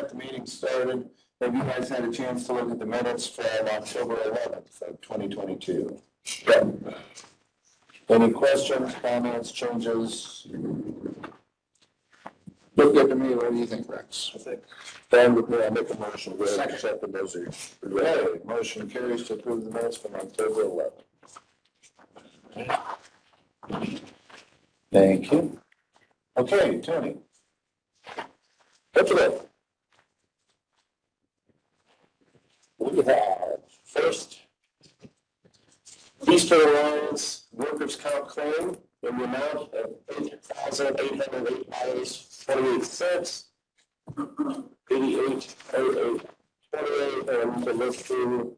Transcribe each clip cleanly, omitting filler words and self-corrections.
got the meeting started. Have you guys had a chance to look at the minutes from October 11th of 2022? Yep. Any questions, comments, changes? Look good to me. What do you think, Rex? I think. Fine with me. I make a motion. Go ahead and accept the those. Okay. Motion carries to approve the minutes from October 11th. Thank you. Okay, Tony. What's it? We have first Eastern Alliance workers' comp claim in the amount of $8,808.28. 880828 and the list to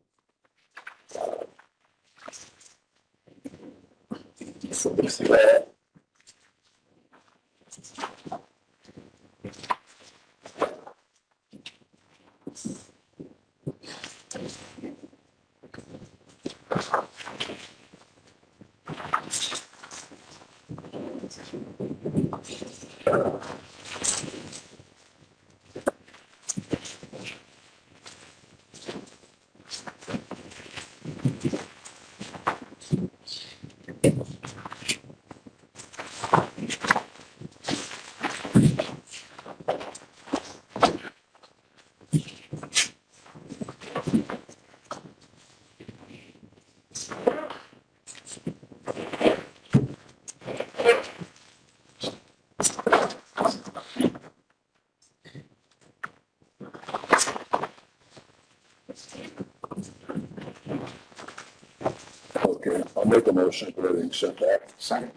okay, I'll make a motion to accept that. Second.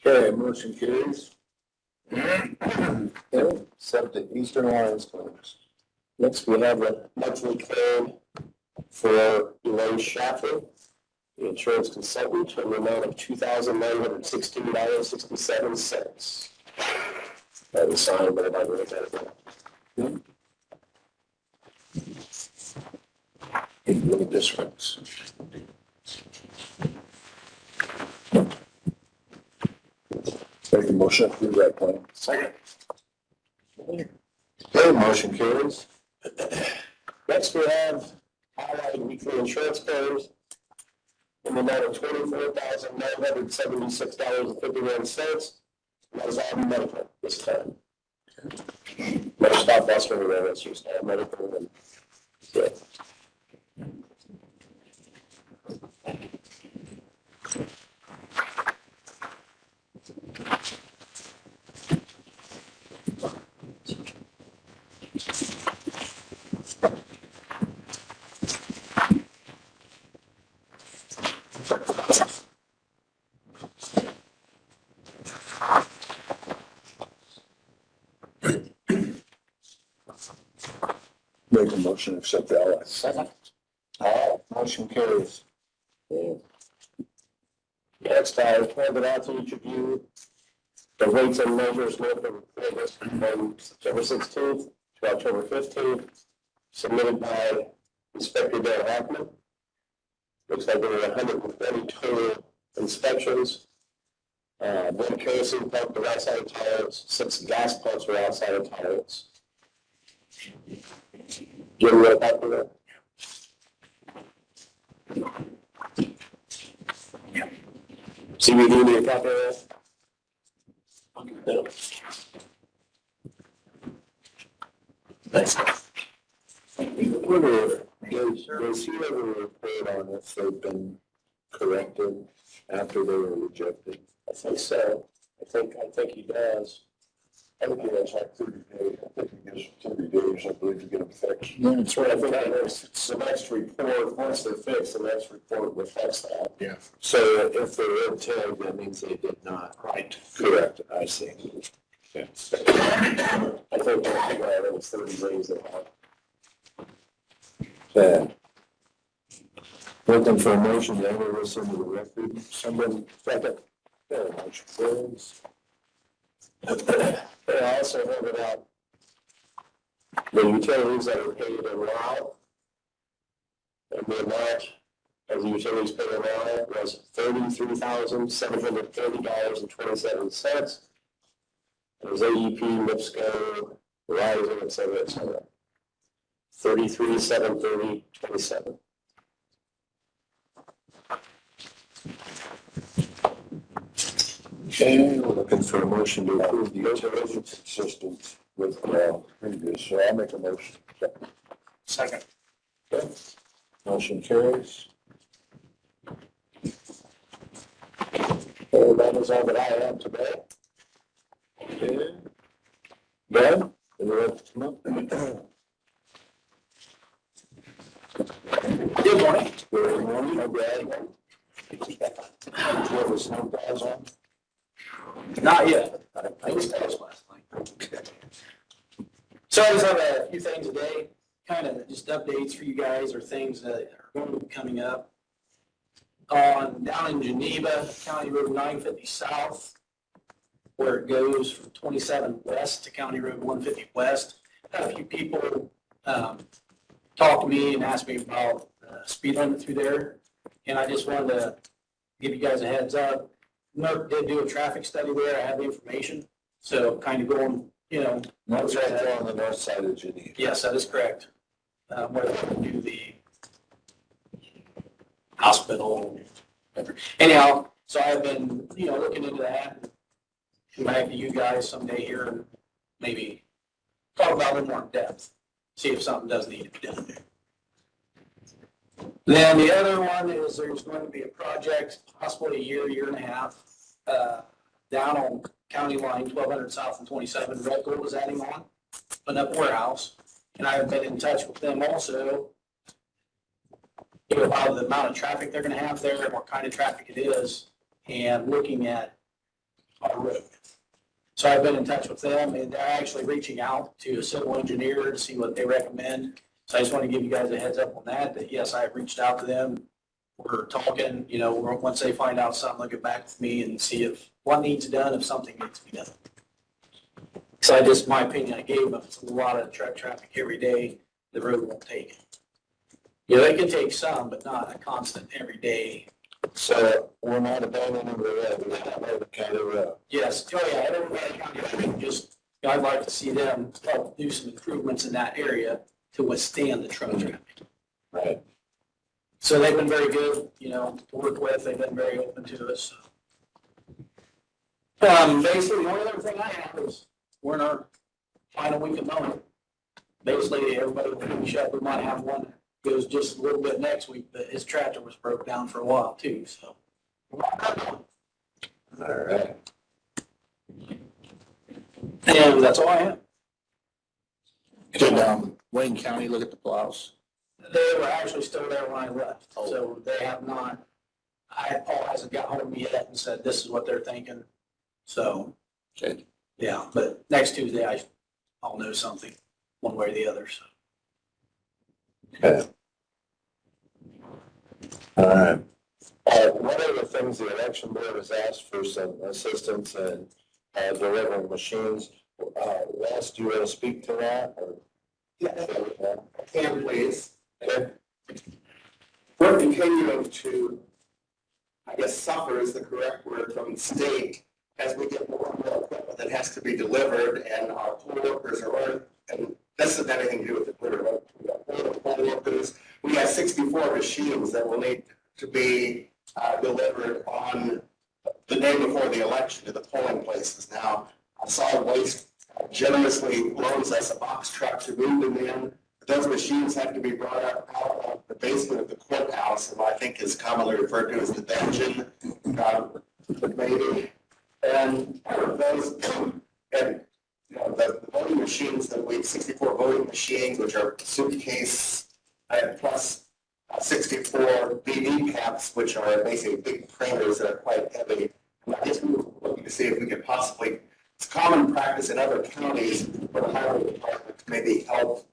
Okay, motion carries. Okay, accept the Eastern Alliance claims. Next, we have a monthly claim for Elaine Schaffer, the insurance consultant, in the amount of $2,916.67. That was signed by the library. Look at this one. Make a motion to approve that claim. Second. Okay, motion carries. Next, we have Allied weekly insurance claims in the amount of $24,976.51. That is all medical this time. No stop loss or anything. That's just all medical. And yeah. Make a motion to accept the LS. Second. Motion carries. Next, I have it out to each of you. The rates and measures from September 16th to October 15th, submitted by Inspector Dan Hackman. Looks like there were 120 total inspections. One kerosene pump was outside of tolerance, 6 gas pumps were outside of tolerance. You ever read about that? CBD, need a copy of that? No. Thanks. Does he ever report on if they've been corrected after they were rejected? I think so. I think he does. I think he has like 30 days. I think he gives 30 days, I believe, to get them fixed. Yeah, that's right. I think it's the next report. Once they're fixed, the next report reflects that. Yeah. So if they're in 10, that means they did not. Right. Correct. I see. Yeah. I think it was 30 days that had. Looking for a motion to enter this into the record. Somebody second. Motion carries. I also have it out the utilities that are paid in RAW. And the amount of the utilities paid in RAW was $33,730.27. It was AEP, NIPSCO, Verizon, et cetera, et cetera. 33-730-27. Okay, we're looking for a motion to approve the utility consistent with previous, so I'll make a motion. Second. Okay. Motion carries. Well, that is all that I have today. Okay. Ben, anyone come up? Good morning. Good morning, no Brad. Do you have the snow plows on? Not yet. I was close last night. So I just have a few things today, kind of just updates for you guys or things that are going to be coming up. Down in Geneva, County Road 950 South, where it goes from 27 West to County Road 150 West. Had a few people talk to me and ask me about speed limit through there. And I just wanted to give you guys a heads up. NERC did do a traffic study there. I have the information. So kind of going, That's right there on the north side of Geneva. Yes, that is correct. Where they do the hospital. Anyhow, so I've been, looking into that. Come back to you guys someday here and maybe talk about it more in depth. See if something does need to be done there. Then the other one is there's going to be a project, possibly a year and a half, down on County Line 1200 South and 27. Red Gold is adding on, putting up a warehouse. And I've been in touch with them also, about the amount of traffic they're going to have there and what kind of traffic it is, and looking at our road. So I've been in touch with them, and they're actually reaching out to a civil engineer to see what they recommend. So I just want to give you guys a heads up on that yes, I have reached out to them. We're talking, once they find out something, they'll get back with me and see if what needs done, if something needs to be done. So my opinion I gave them, it's a lot of truck traffic every day, the road won't take it. They can take some, but not a constant every day. So we're not abandoning the road, we're not over the county road. Yes, I don't want to just, I'd like to see them help do some improvements in that area to withstand the truck traffic. Right. So they've been very good, to work with. They've been very open to us. Basically, the only other thing I have is we're in our final week of mowing. Basically, everybody will finish up. We might have one that goes just a little bit next week, but his tractor was broke down for a while too. So. All right. And that's all I have. Did Wayne County look at the plows? They were actually still there when I left, so they have not, Paul hasn't got hold of me yet and said this is what they're thinking. So, Okay. yeah, but next Tuesday I'll know something, one way or the other, so. Okay. All right. One of the things the election board has asked for some assistance in delivering machines. Les, do you want to speak to that? Or? Yeah, can please. Okay. We're continuing to, suffer is the correct word from the state as we get more and more equipment that has to be delivered, and our poll workers are, and this doesn't have anything to do with the poll workers. We have 64 machines that will need to be delivered on the day before the election to the polling places. Now, solid waste generously loans us a box truck to move them in. Those machines have to be brought up out of the basement of the courthouse, and what I think is commonly referred to as the dungeon, maybe. And those, and the voting machines that 64 voting machines, which are suitcase plus 64 BD caps, which are basically big printers that are quite heavy. And I guess we were looking to see if we could possibly. It's common practice in other counties for the highway department to maybe help.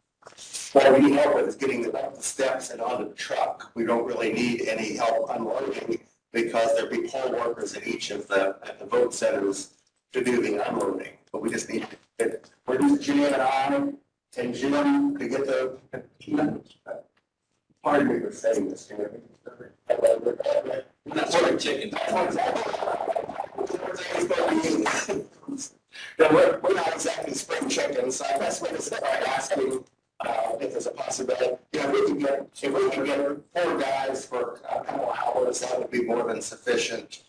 What we need help with is getting them up the steps and onto the truck. We don't really need any help unloading because there'll be poll workers at each of the vote centers to do the unloading. But we just need to, we're just Jim and I and Jim to get the, pardon me for saying this, Jim. That's what I'm chicken. We're not exactly spring chickens, so that's what it's like asking if there's a possibility. Yeah, if we can get 4 guys for a couple hours, that would be more than sufficient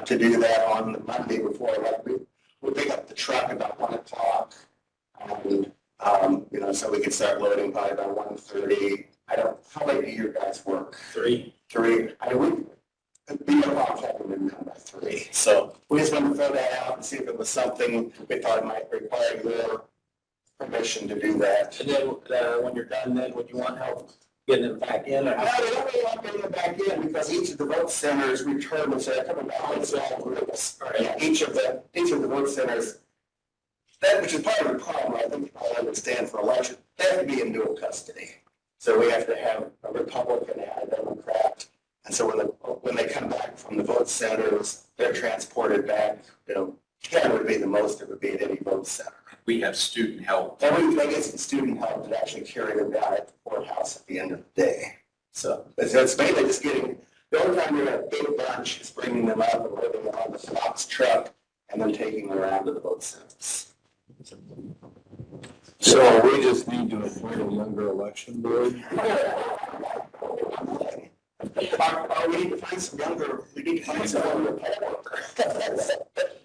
to do that on the Monday before, like, we'll pick up the truck about 1 o'clock. And, so we can start loading by about 1:30. How late do your guys work? 3. 3. We'd be about having them done by 3. So we just wanted to throw that out and see if it was something we thought it might require your permission to do that. And then, when you're done, then would you want help getting them back in or No, how? they don't really want getting it back in because each of the vote centers return, so they're coming back in small groups. Each of the vote centers, which is part of the problem, I think I understand for election, they have to be in dual custody. So we have to have a Republican and a Democrat. And so when they come back from the vote centers, they're transported back, 10 would be the most it would be at any vote center. We have student help. And we get some student help to actually carry them down at the courthouse at the end of the day. So it's mainly just the only time you're in a big bunch is bringing them up and loading them on the Fox truck and then taking them around to the vote centers. So we just need to appoint a younger election board? We need to find some younger poll workers.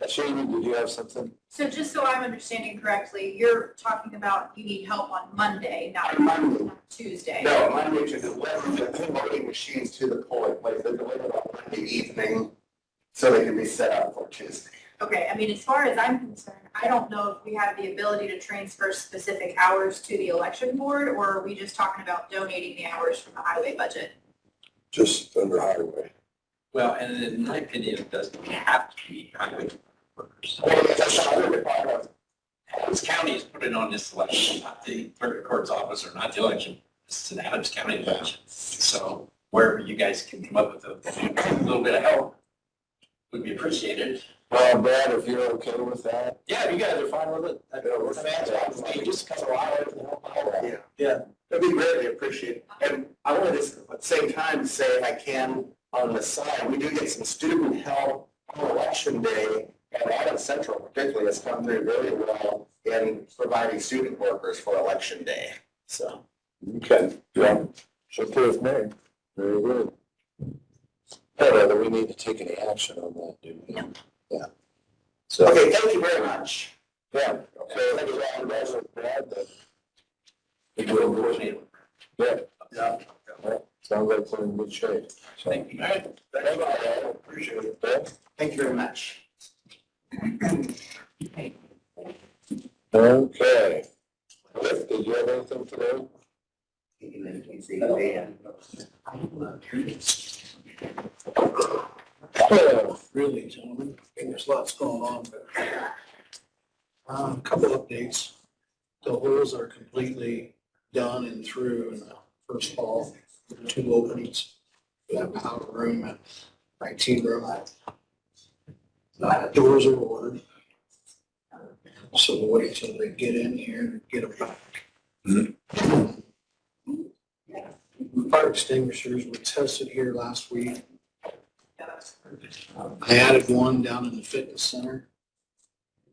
Shane, did you have something? So just so I'm understanding correctly, you're talking about you need help on Monday, not Monday. Tuesday. No, Monday to deliver the voting machines to the polling place. They're delivered on Monday evening so they can be set up for Tuesday. Okay, I mean, as far as I'm concerned, I don't know if we have the ability to transfer specific hours to the election board, or are we just talking about donating the hours from the highway budget? Just under highway. Well, and in my opinion, it doesn't have to be highway workers. Well, that's the other department. Adams County is put it on this election, not the clerk of court's office or not the election. This is an Adams County election. So wherever you guys can come up with a little bit of help would be appreciated. Well, Brad, if you're okay with that. Yeah, if you guys are fine with it. We're fans of it. Just because of hours and help out. Yeah. Yeah. That'd be greatly appreciated. And I want to just at the same time say I can on the side, we do get some student help on election day, and Adams Central particularly has come through very well in providing student workers for election day. So. Okay, yeah. So prove me. Very good. I don't know that we need to take any action on that, do we? No. Yeah. So, Okay, thank you very much. yeah, okay, thank you, Brad, that. And we'll coordinate. Yeah, Yeah. well, sounds like we're in good shape. So, Thank you. all right, thank you, I appreciate it, Brad. Thank you very much. Okay. Cliff, did you have anything today? Really, gentlemen, there's lots going on, but a couple updates. The holes are completely done and through in the first hall, 2 openings. We have power room and IT room. Doors are ordered. So we'll wait till they get in here and get them back. Fire extinguishers were tested here last week. I added one down in the fitness center.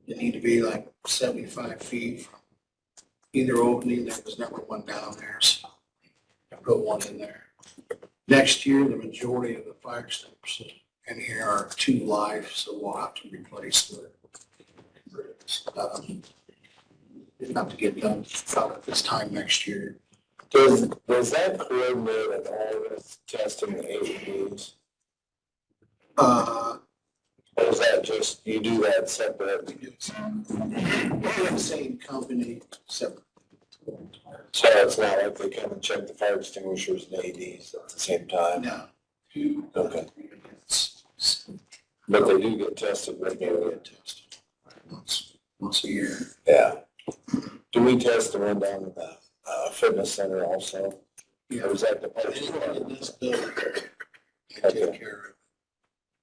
It need to be like 75 feet from either opening. There was never one down there, so I put one in there. Next year, the majority of the fire extinguishers in here are 2 live, so we'll have to replace the have to get done about at this time next year. Does that coordinate at all with testing the AEDs? Or is that just, you do that separate? We do the same company, separate. So it's not like they come and check the fire extinguishers and AEDs at the same time? No. Okay, It's but they do get tested they regularly? get tested once a year. Yeah. Do we test the one down at the fitness center also? Yeah. Or is that the park? Anyone in this building, I take care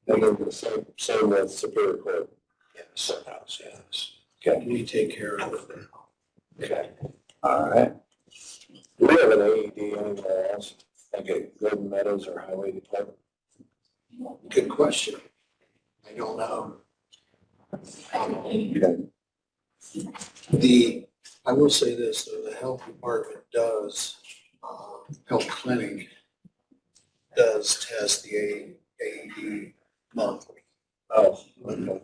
of. And then the same with Superior Court? Yes. Courthouse, yeah. Yes. Okay. We take care of it. Okay. All right. Do we have an AED anywhere else, like at Golden Meadows or Highway Department? Good question. I don't know. Okay. I will say this, though, the health department does Health Clinic does test the AED monthly. Oh, okay.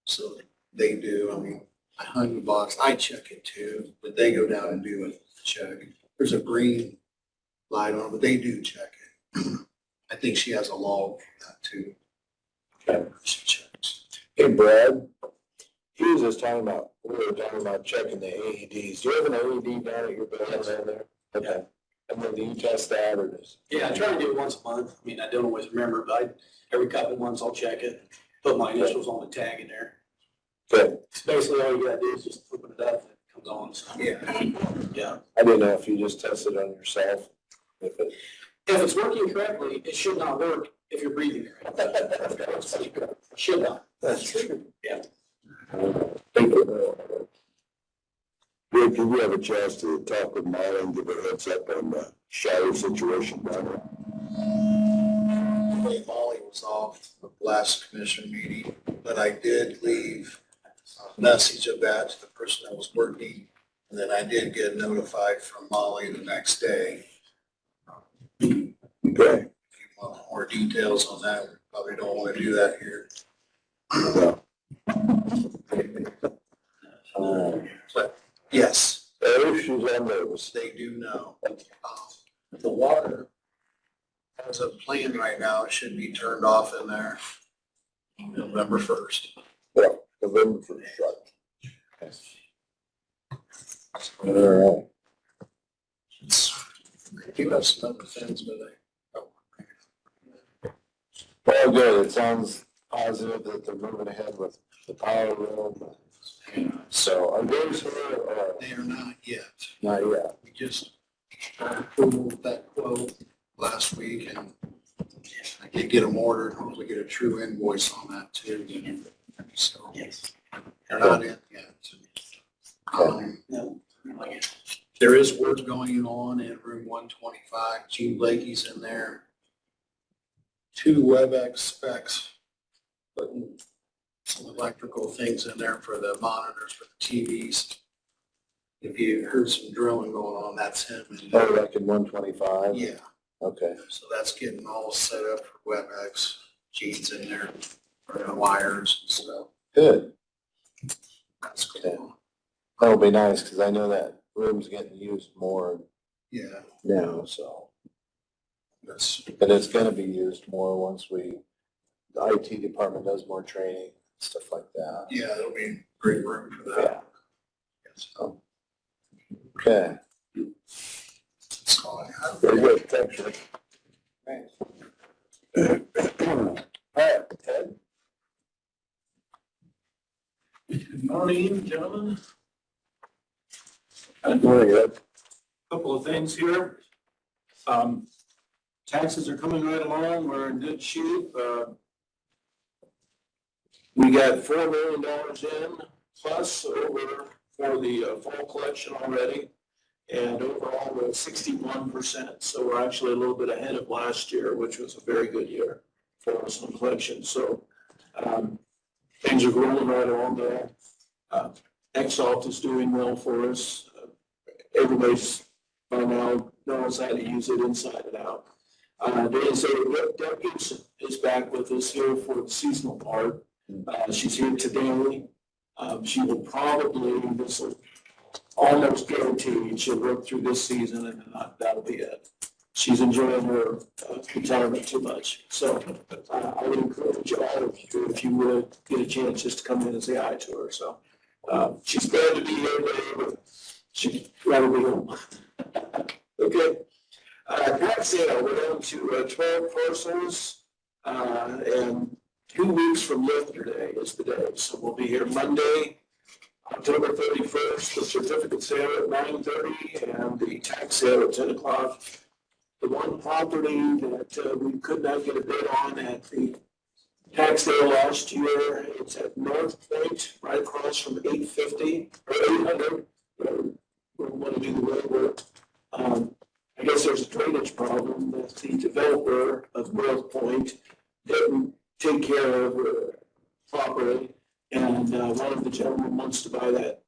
So they do, I mean, $100, I check it too, but they go down and do a check. There's a green light on, but they do check it. I think she has a log for that too. Okay. She checks. Hey, Brad, he was just talking about, we were talking about checking the AEDs. Do you have an AED down at your building down there? Okay. And then do you test that or just? Yeah, I try to do it once a month. I mean, I don't always remember, but every couple of months I'll check it, put my initials on the tag in there. Good. It's basically all you gotta do is just open it up and it comes on, so. Yeah. Yeah. I didn't know if you just tested on yourself. If it. If it's working correctly, it should not work if you're breathing correctly. Should not. That's true. Yeah. Thank you. Rick, did you have a chance to talk with Molly and give her a heads up on the shower situation down there? Molly was off the last commission meeting, but I did leave a message of that to the person that was working. And then I did get notified from Molly the next day. Okay. If you want more details on that, we probably don't want to do that here. But yes, Oh, she's on those. they do know. The water, as a plan right now, it should be turned off in there November 1st. Yeah, November 1st, right. All right. You have some other things, but Well, good. It sounds positive that they're moving ahead with the power room. So are those her or they are not yet. not yet? We just approved that quote last week and I did get them ordered. Hopefully get a true invoice on that too. So Yes. they're not in yet. No, like it. There is work going on in room 125. Gene Blakey's in there. 2 WebEx specs, putting some electrical things in there for the monitors for the TVs. If you heard some drilling going on, that's him. And, Oh, like in 125? yeah, Okay. so that's getting all set up for WebEx. Gene's in there for the wires and stuff. Good. That's cool. That'll be nice because I know that room's getting used more Yeah, now, so. that's, But it's gonna be used more once the IT department does more training, stuff like that. yeah, it'll be a great room for that. So, okay. That's all I have. Very good. Thanks, Rick. All right, Ted? Good morning, gentlemen. Good morning, Ed. Couple of things here. Taxes are coming right along. We're in good shape. We got $4 million in plus over for the fall collection already. And overall, we're at 61%. So we're actually a little bit ahead of last year, which was a very good year for us on collection. So things are rolling right along there. Exalt is doing well for us. Everybody's by now knows how to use it inside and out. There's Deb Gibson is back with us here for the seasonal part. She's here today. She will probably, this will almost guaranteed, she'll work through this season and then that'll be it. She's enjoying her retirement too much. So I would encourage all of you, if you would, get a chance just to come in and say hi to her. So she's glad to be here today, but she'd rather be home. Okay. Tax sale, we're down to 12 parcels, and 2 weeks from yesterday is the day. So we'll be here Monday, October 31st, the certificate sale at 9:30 and the tax sale at 10 o'clock. The one property that we could not get a bid on at the tax sale last year, it's at North Point, right across from 850 or 800. We want to do the road work. I guess there's a drainage problem that the developer of North Point didn't take care of properly. And one of the gentlemen wants to buy that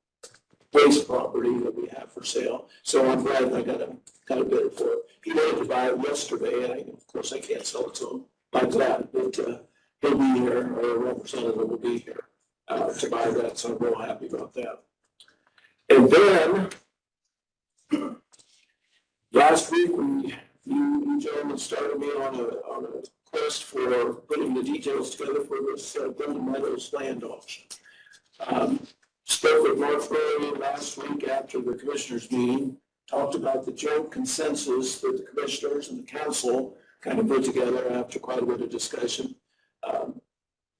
waste property that we have for sale. So I'm glad I got a got a bid for it. He wanted to buy it yesterday, and of course, I can't sell it to him like that, but, he'll be here, or a representative will be here, to buy that, so I'm real happy about that. And then, last week, you gentlemen started me on a quest for putting the details together for this Golden Meadows land auction. Spoke with Mark Burley last week after the commissioners meeting, talked about the joint consensus that the commissioners and the council kind of put together after quite a bit of discussion.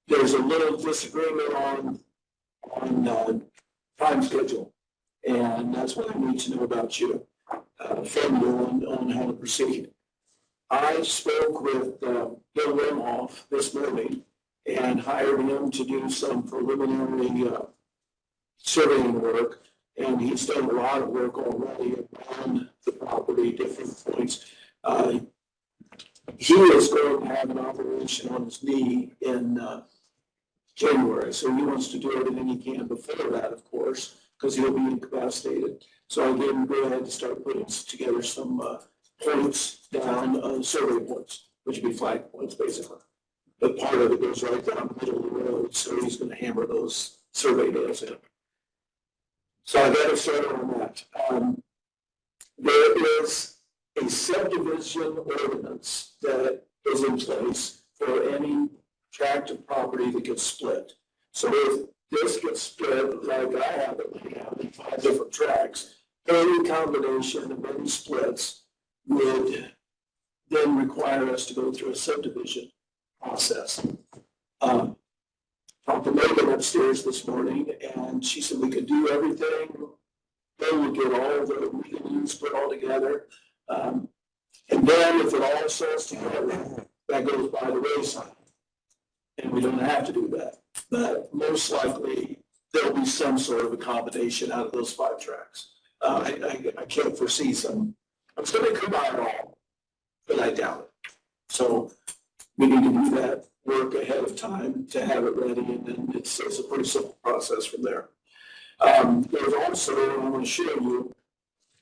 There's a little disagreement on time schedule, and that's what I need to know about you, from you on how to proceed. I spoke with Bill Wimhoff this morning and hired him to do some preliminary surveying work, and he's done a lot of work already around the property, different points. He is going to have an operation on his knee in January, so he wants to do everything he can before that, of course, because he'll be incapacitated. So I gave him go ahead to start putting together some points down, survey points, which would be flag points basically. But part of it goes right down the middle of the road, so he's going to hammer those survey nails in. So I got to start on that. There is a subdivision ordinance that is in place for any tract of property that gets split. So if this gets split, like I have it laid out in 5 different tracts, any combination of any splits would then require us to go through a subdivision process. Talked to Megan upstairs this morning, and she said we could do everything. They would get all the revenues put all together. And then if it all sells together, that goes by the wayside. And we don't have to do that. But most likely, there'll be some sort of accommodation out of those 5 tracks. I can't foresee some. I'm going to combine it all, but I doubt it. So we need to do that work ahead of time to have it ready, and then it's a pretty simple process from there. There's also, I want to show you,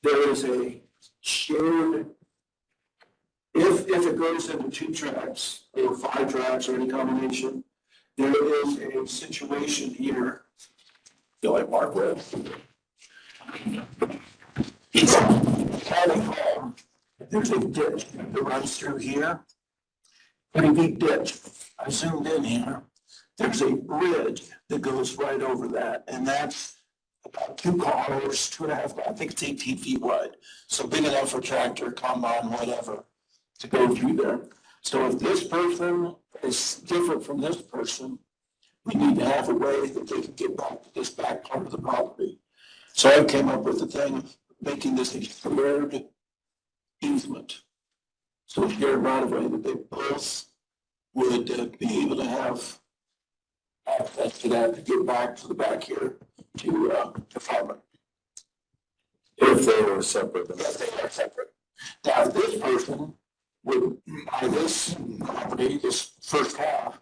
there is a shared, if it goes into 2 tracks or 5 tracks or any combination, there is a situation here. Feel like Mark Webb. It's county home. There's a ditch that runs through here. Pretty deep ditch. I zoomed in here. There's a bridge that goes right over that, and that's about 2 cars, 2.5, I think it's 18 feet wide. So big enough for tractor, combine, whatever, to go through there. So if this person is different from this person, we need to have a way that they can get back to this back part of the property. So I came up with the thing of making this a shared easement. So a shared right of way that they both would be able to have access to that to get back to the back here to farming. If they were separate. If they are separate. Now, if this person would buy this property, this first half,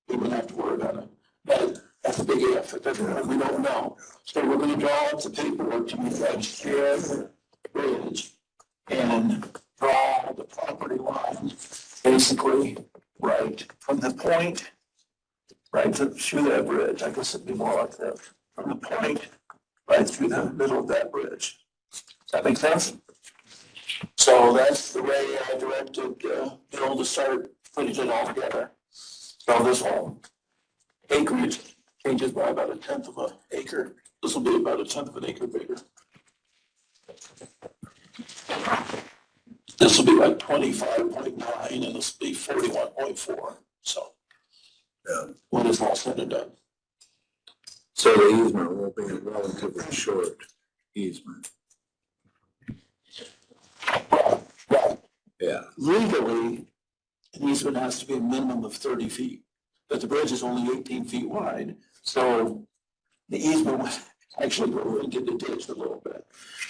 we wouldn't have to worry about it. But that's a big if, we don't know. So we're gonna draw up the paperwork to make that shared bridge and draw the property line basically right from the point right through that bridge. I guess it'd be more like that. From the point right through the middle of that bridge. Does that make sense? So that's the way I directed Bill to start putting it all together. So this whole acreage changes by about 1/10 of an acre. This will be about 1/10 of an acre bigger. This will be like 25.9 and this will be 41.4. So when it's all said and done. So the easement will be a relatively short easement. Right. Yeah. Legally, an easement has to be a minimum of 30 feet, but the bridge is only 18 feet wide. So the easement would actually go into the ditch a little bit.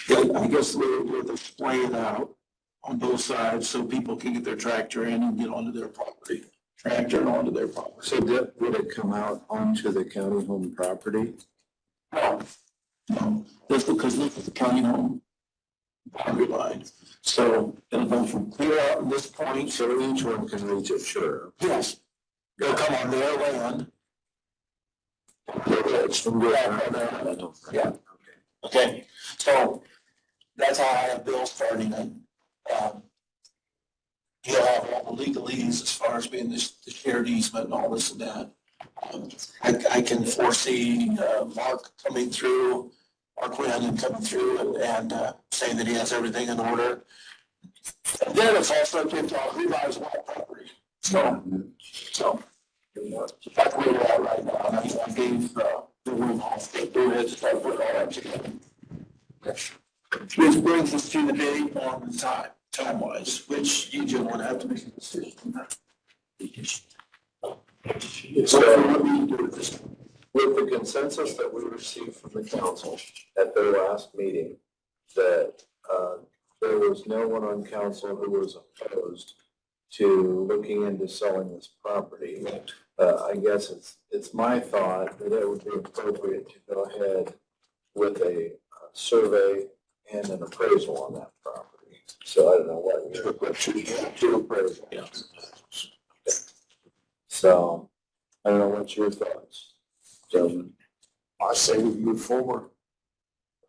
But I guess the way they splay it out on both sides so people can get their tractor in and get onto their property. Tractor and onto their property. So would it come out onto the county home property? No, that's because this is the county home boundary line. So it'll go from clear out at this point, So each one can reach it, sure. yes, they'll come on their land. It's from your. Yeah. Okay, so that's how I have Bill starting it. He'll have all the legalese as far as being the shared easement and all this and that. I can foresee, Mark coming through, Mark Whalen coming through and saying that he has everything in order. And then it's all subject to who buys what property. So that's where we're at right now. And I gave, the room off, they do it, start putting all that together. Which brings us to the date on the time wise, which you just want to have to make a decision. So what we do with this? With the consensus that we received from the council at their last meeting, that there was no one on council who was opposed to looking into selling this property. I guess it's my thought that it would be appropriate to go ahead with a survey and an appraisal on that property. So I don't know what two appraisal. Yeah. So I don't know what's your thoughts. So I say we move forward.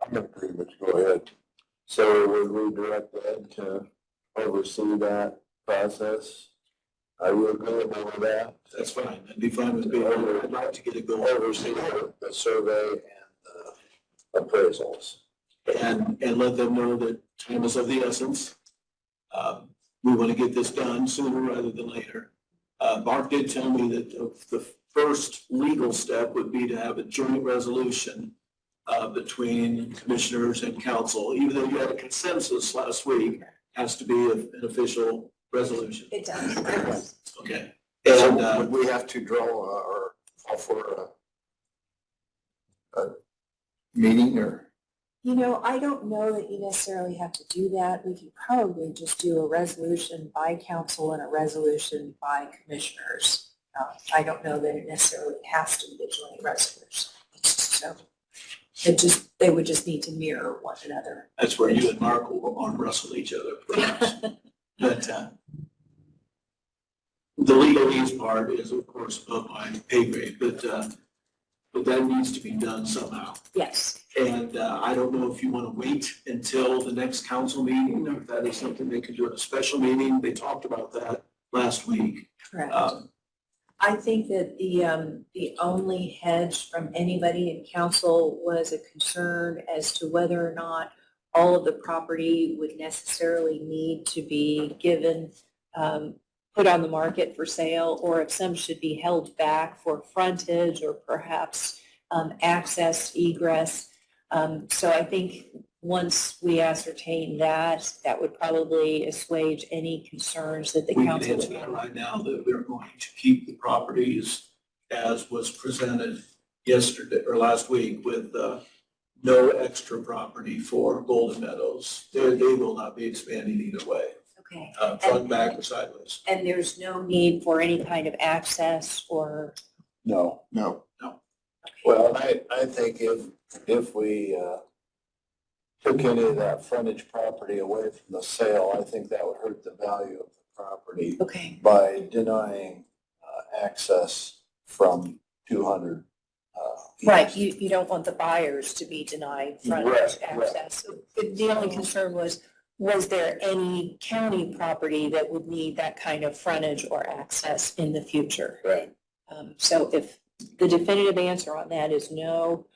I'm in agreement, go ahead. So would we direct Ed to oversee that process? Are you agreeable with that? That's fine. That'd be fine with me. I'd like to get it going. Oversee the survey and the appraisals. And let them know that time is of the essence. We want to get this done sooner rather than later. Mark did tell me that the first legal step would be to have a joint resolution between commissioners and council, even though you had a consensus last week, has to be an official resolution. It does. Okay. And And, would we have to draw or call for a meeting or? You know, I don't know that you necessarily have to do that. We could probably just do a resolution by council and a resolution by commissioners. I don't know that it necessarily has to be a joint resolution. So they would just need to mirror one another. that's where you and Mark will arm wrestle each other, perhaps. But the legalese part is, of course, above my pay grade, but that needs to be done somehow. Yes. And I don't know if you want to wait until the next council meeting, or if that is something they could do at a special meeting. They talked about that last week. Correct. I think that the only hedge from anybody in council was a concern as to whether or not all of the property would necessarily need to be given, put on the market for sale, or if some should be held back for frontage or perhaps access, egress. So I think once we ascertain that, that would probably assuage any concerns that the We can council answer would that have. right now, that we're going to keep the properties as was presented yesterday or last week with no extra property for Golden Meadows. They will not be expanding either way, Okay. front, back, or sideways. And there's no need for any kind of access or, No. well, Well, I think if we took any of that frontage property away from the sale, I think that would hurt the value of the property okay, by denying access from 200. right, east. you don't want the buyers to be denied Right, frontage right. access. So the only concern was there any county property that would need that kind of frontage or access in the future? Right. So if the definitive answer on that is no,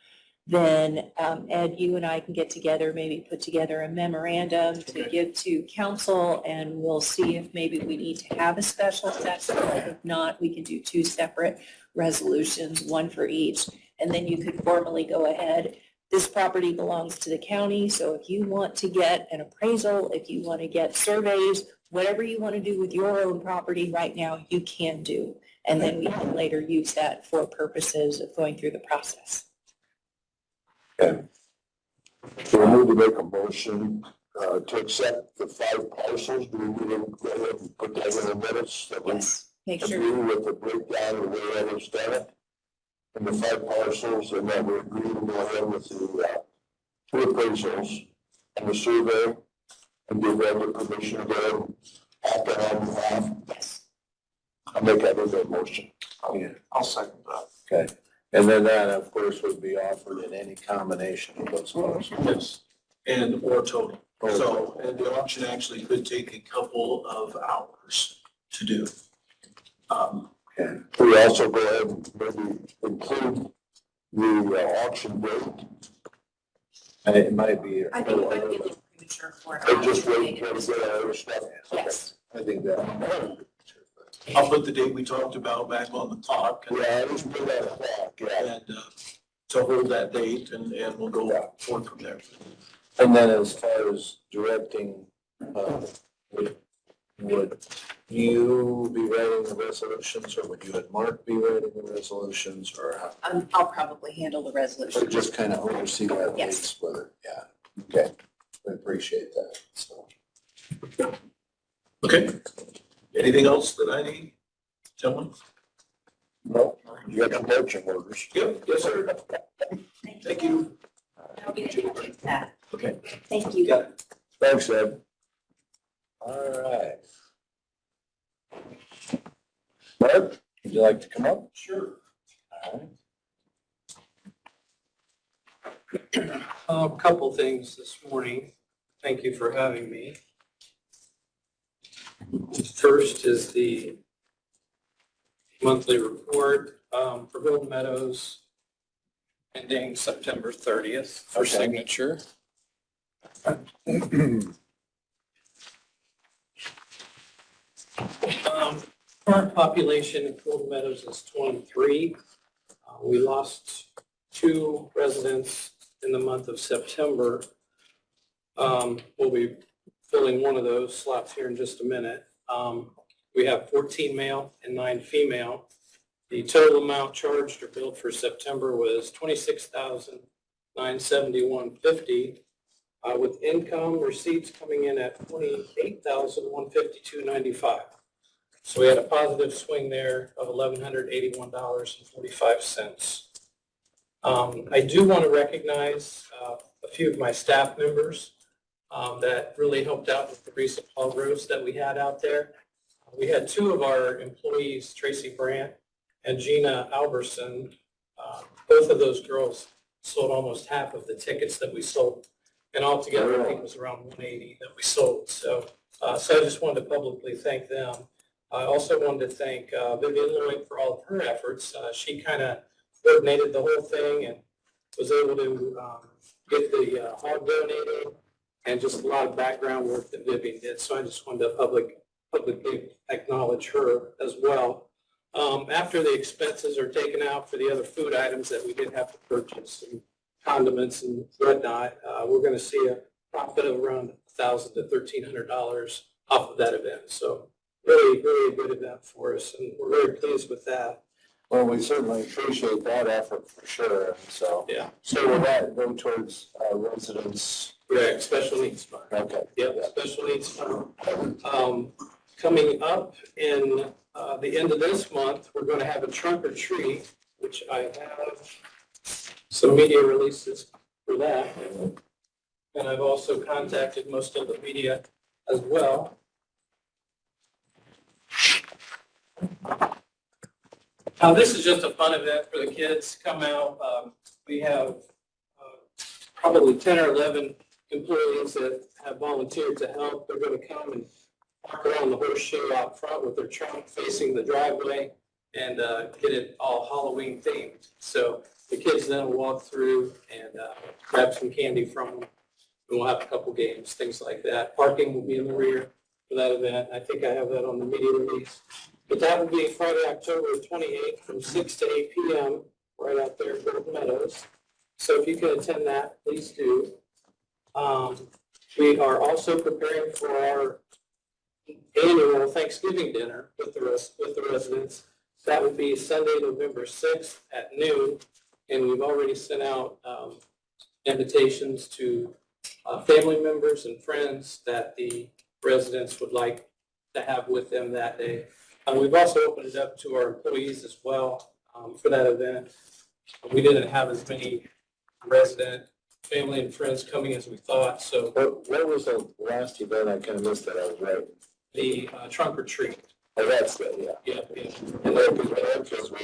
then Ed, you and I can get together, maybe put together a memorandum to Okay. give to council, and we'll see if maybe we need to have a special session. If not, we can do two separate resolutions, one for each, and then you could formally go ahead. This property belongs to the county, so if you want to get an appraisal, if you want to get surveys, whatever you want to do with your own property right now, you can do. And then we can later use that for purposes of going through the process. So we need to make a motion to accept the 5 parcels. Do we need to go ahead and put that in the minutes that we Yes, make sure. agree with the breakdown of where others done it? And the 5 parcels, and then we agree to go ahead with the 2 appraisals and the survey and give them permission to go act on behalf. Yes. I'll make that as a motion. I'll second that. Okay, and then that, of course, would be offered in any combination of those motions. Yes, and or total. So, and the auction actually could take a couple of hours to do. We also go ahead and maybe include the auction date, And it might be. I think it might be a little premature for it. and just wait until we get our other stuff. Yes. I think that. I'll put the date we talked about back on the clock and, Yeah, just put that o'clock, yeah. to hold that date and we'll go forward from there. And then as far as directing, would you be writing the resolutions, or would you and Mark be writing the resolutions, or how? I'll probably handle the Or resolution. just kind of oversee that Yes. lease with it? Yeah, okay, we appreciate that, so. Okay. Anything else that I need, gentlemen? No, you got the marching orders. Yep, yes, sir. Thank you. I'll get you that. Okay. Thank you. Got it. Thanks, Ed. All right. Mark, would you like to come up? Sure. All right. A couple things this morning. Thank you for having me. First is the monthly report for Golden Meadows ending September 30th for Okay. signature. Current population in Golden Meadows is 23. We lost 2 residents in the month of September. We'll be filling one of those slots here in just a minute. We have 14 male and 9 female. The total amount charged or billed for September was $26,971.50, with income receipts coming in at $28,152.95. So we had a positive swing there of $1,181.45. I do want to recognize a few of my staff members that really helped out with the recent hog roast that we had out there. We had 2 of our employees, Tracy Brandt and Gina Alberson. Both of those girls sold almost half of the tickets that we sold. And altogether, I think it was around 180 that we sold. So I just wanted to publicly thank them. I also wanted to thank Vivian Lloyd for all of her efforts. She kind of coordinated the whole thing and was able to get the hog donated and just a lot of background work that Vivian did. So I just wanted to publicly acknowledge her as well. After the expenses are taken out for the other food items that we did have to purchase and condiments and whatnot, we're going to see a profit of around $1,000 to $1,300 off of that event. So really, really a good event for us, and we're very pleased with that. Well, we certainly appreciate that effort for sure, and so. Yeah. So will that go towards residents? Correct, special needs fund. Okay. Yep, special needs fund. Coming up in the end of this month, we're going to have a trunk or treat, which I have some media releases for that. And I've also contacted most of the media as well. This is just a fun event for the kids. Come out. We have probably 10 or 11 employees that have volunteered to help. They're going to come and park around the horseshoe out front with their trunk facing the driveway and get it all Halloween themed. So the kids then will walk through and grab some candy from them. And we'll have a couple games, things like that. Parking will be in the rear for that event. I think I have that on the media release. But that will be Friday, October 28th from 6 to 8 p.m. right out there in Golden Meadows. So if you can attend that, please do. We are also preparing for our annual Thanksgiving dinner with the residents. That will be Sunday, November 6th at noon. And we've already sent out invitations to family members and friends that the residents would like to have with them that day. We've also opened it up to our employees as well for that event. We didn't have as many resident family and friends coming as we thought. So What was the last event? I kind of missed that. I was right. the trunk or treat. Oh, that's good, yeah. Yeah. And then, because we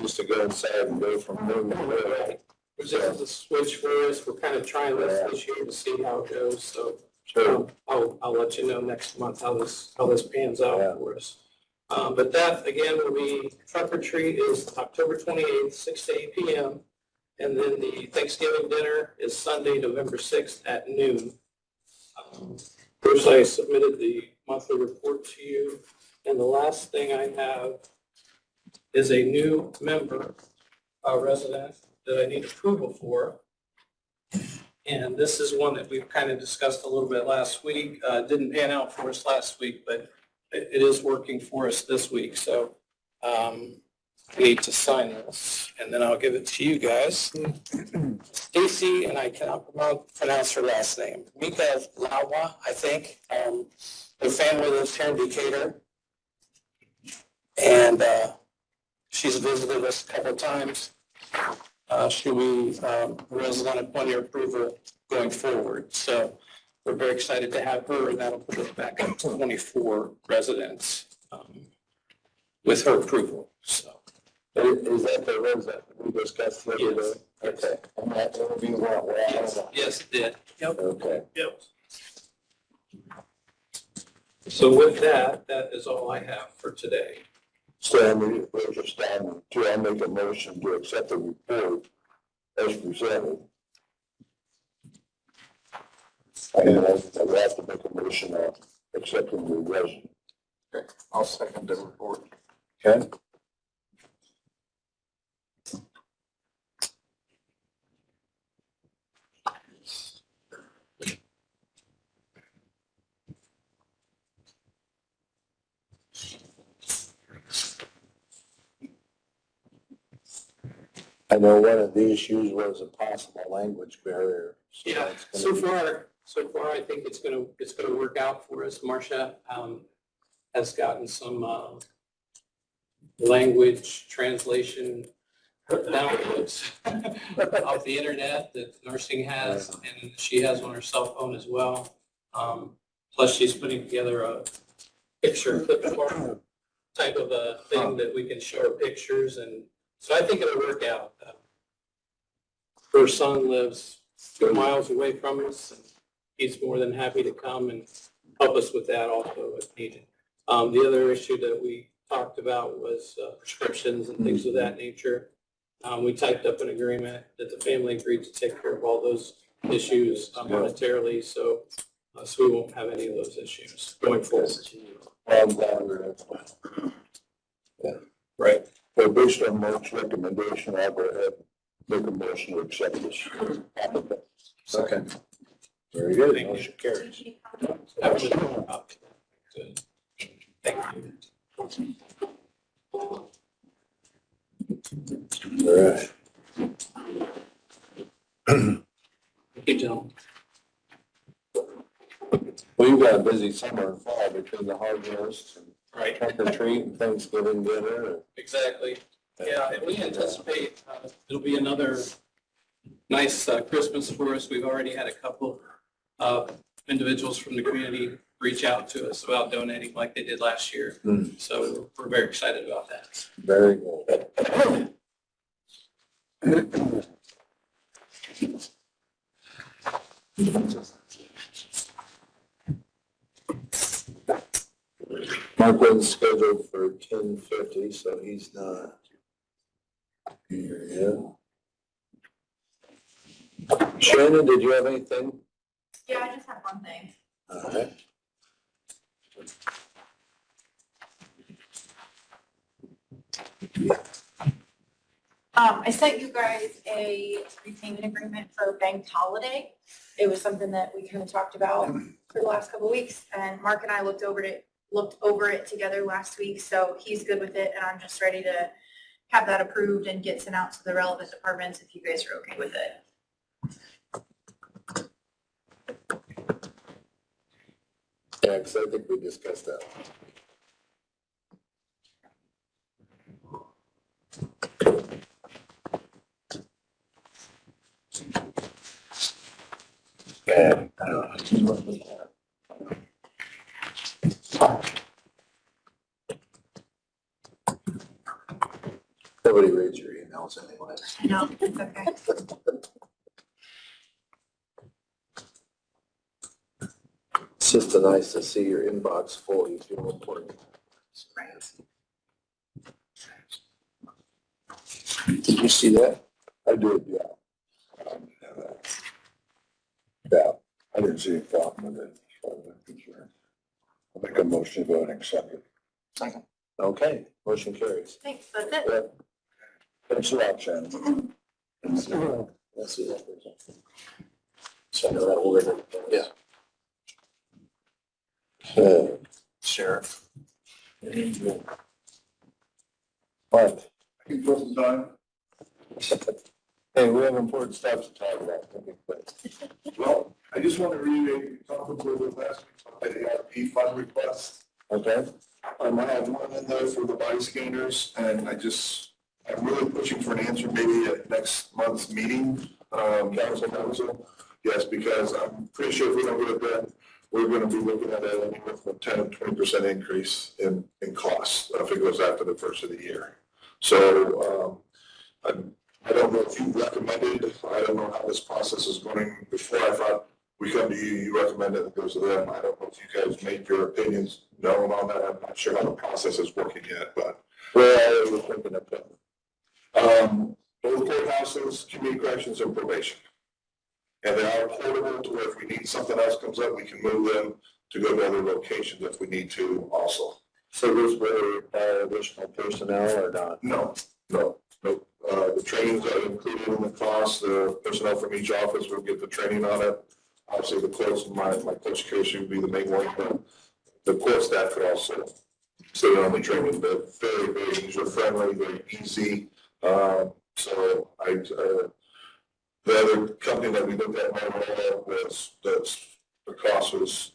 used to go inside and go from room to room. This is a switch for us. We're kind of trying this year to see how it goes. So Sure. I'll let you know next month how this pans out for us. But that, again, will be, trunk or treat is October 28th, 6 to 8 p.m. And then the Thanksgiving dinner is Sunday, November 6th at noon. First, I submitted the monthly report to you. And the last thing I have is a new member, a resident, that I need approval for. And this is one that we've kind of discussed a little bit last week. Didn't pan out for us last week, but it is working for us this week. So we need to sign this, and then I'll give it to you guys. Stacy, and I cannot pronounce her last name, Mika Lawa, I think. Her family lives here in Decatur. And she's visited us a couple of times. She'll be resident upon your approval going forward. So we're very excited to have her, and that'll put us back up to 24 residents with her approval. So Is that the ones that we discussed the other day? Okay. And that interview went well? yes, it did. Yep. Okay. Yep. So with that, that is all I have for today. Stanley, we're just down to, I make a motion to accept the report as presented. And I have to make a motion on accepting the resume. Okay. I'll second the report. Okay? I know one of the issues was a possible language barrier. So Yeah, that's gonna so far, I think it's gonna work out for us. Marcia has gotten some language translation downloads off the internet that nursing has, and she has on her cell phone as well. Plus, she's putting together a picture clip art type of a thing that we can show her pictures, and so I think it'll work out. Her son lives 2 miles away from us, and he's more than happy to come and help us with that also if needed. The other issue that we talked about was prescriptions and things of that nature. We typed up an agreement that the family agreed to take care of all those issues monetarily, so we won't have any of those issues going forward. I'm glad we're at that. Yeah. Right. So based on Mark's recommendation, I'll go ahead and make a motion to accept this applicant. Okay. Very good. Thank you. Motion carries. That was good. Thank you. All right. Thank you, gentlemen. Well, you've got a busy summer and fall between the harvest and Right. trunk or treat and Thanksgiving dinner. Exactly. Yeah, and we anticipate it'll be another nice Christmas for us. We've already had a couple of individuals from the community reach out to us about donating like they did last year. Hmm. So we're very excited about that. Very good. Mark wasn't scheduled for 10:50, so he's not here yet. Shannon, did you have anything? Yeah, I just have one thing. All right. I sent you guys a repayment agreement for Banked Holiday. It was something that we kind of talked about for the last couple of weeks, and Mark and I looked over it together last week, so he's good with it, and I'm just ready to have that approved and get sent out to the relevant departments if you guys are okay with it. Yeah, because I think we discussed that. Nobody reads your emails anyway. No, it's okay. It's just nice to see your inbox full. You feel important. Did you see that? I did, yeah. Yeah, I didn't see a problem with it, as far as I'm concerned. I'll make a motion to go ahead and accept it. Okay, motion carries. Thanks, that's it. Thanks a lot, Shannon. Let's see that. So I know that order. Yeah. Sheriff. What? Hey, we have important stuff to talk about. Well, I just want to reiterate, comfortable with last week's ARP fund request. Okay, I have one in there for the body scanners, and I'm really pushing for an answer maybe at next month's meeting, council. Yes, because I'm pretty sure if we don't get it done, we're going to be looking at anywhere from 10 to 20% increase in costs if it goes after the first of the year. So, I don't know if you recommended, I don't know how this process is going. Before I thought we come to you, you recommend it, it goes to them. I don't know if you guys made your opinions known on that. I'm not sure how the process is working yet, but. where are we thinking of putting? Both courthouses, community corrections, and probation. And they are portable to where if we need something else comes up, we can move them to go to other locations if we need to also. So this will require additional personnel or not? No. The trainings are included in the cost. The personnel from each office will get the training on it. Obviously, the courts, my coach Casey would be the main one, but the court staff could also sit on the training, but very, very user-friendly, very easy. So the other company that we looked at, the cost was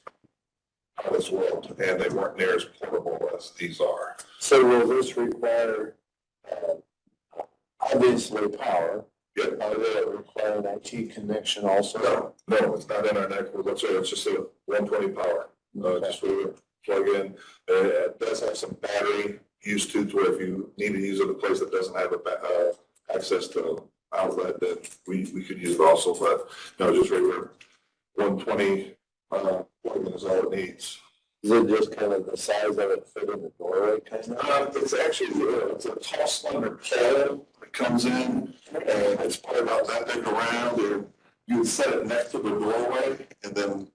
out of this world, and they weren't near as portable as these are. So will this require, obviously power? Yeah. Will it require an IT connection also? No, it's not in our neck, whatsoever. It's just a 120 power, just where we plug in. It does have some battery use to where if you need to use it in a place that doesn't have access to outlet, then we could use it also, but just regular 120 plug-in is all it needs. Is it just kind of the size of it fit in the doorway kind of? It's actually, it's a tall slender pole that comes in, and it's probably about that big around, and you would set it next to the doorway, and then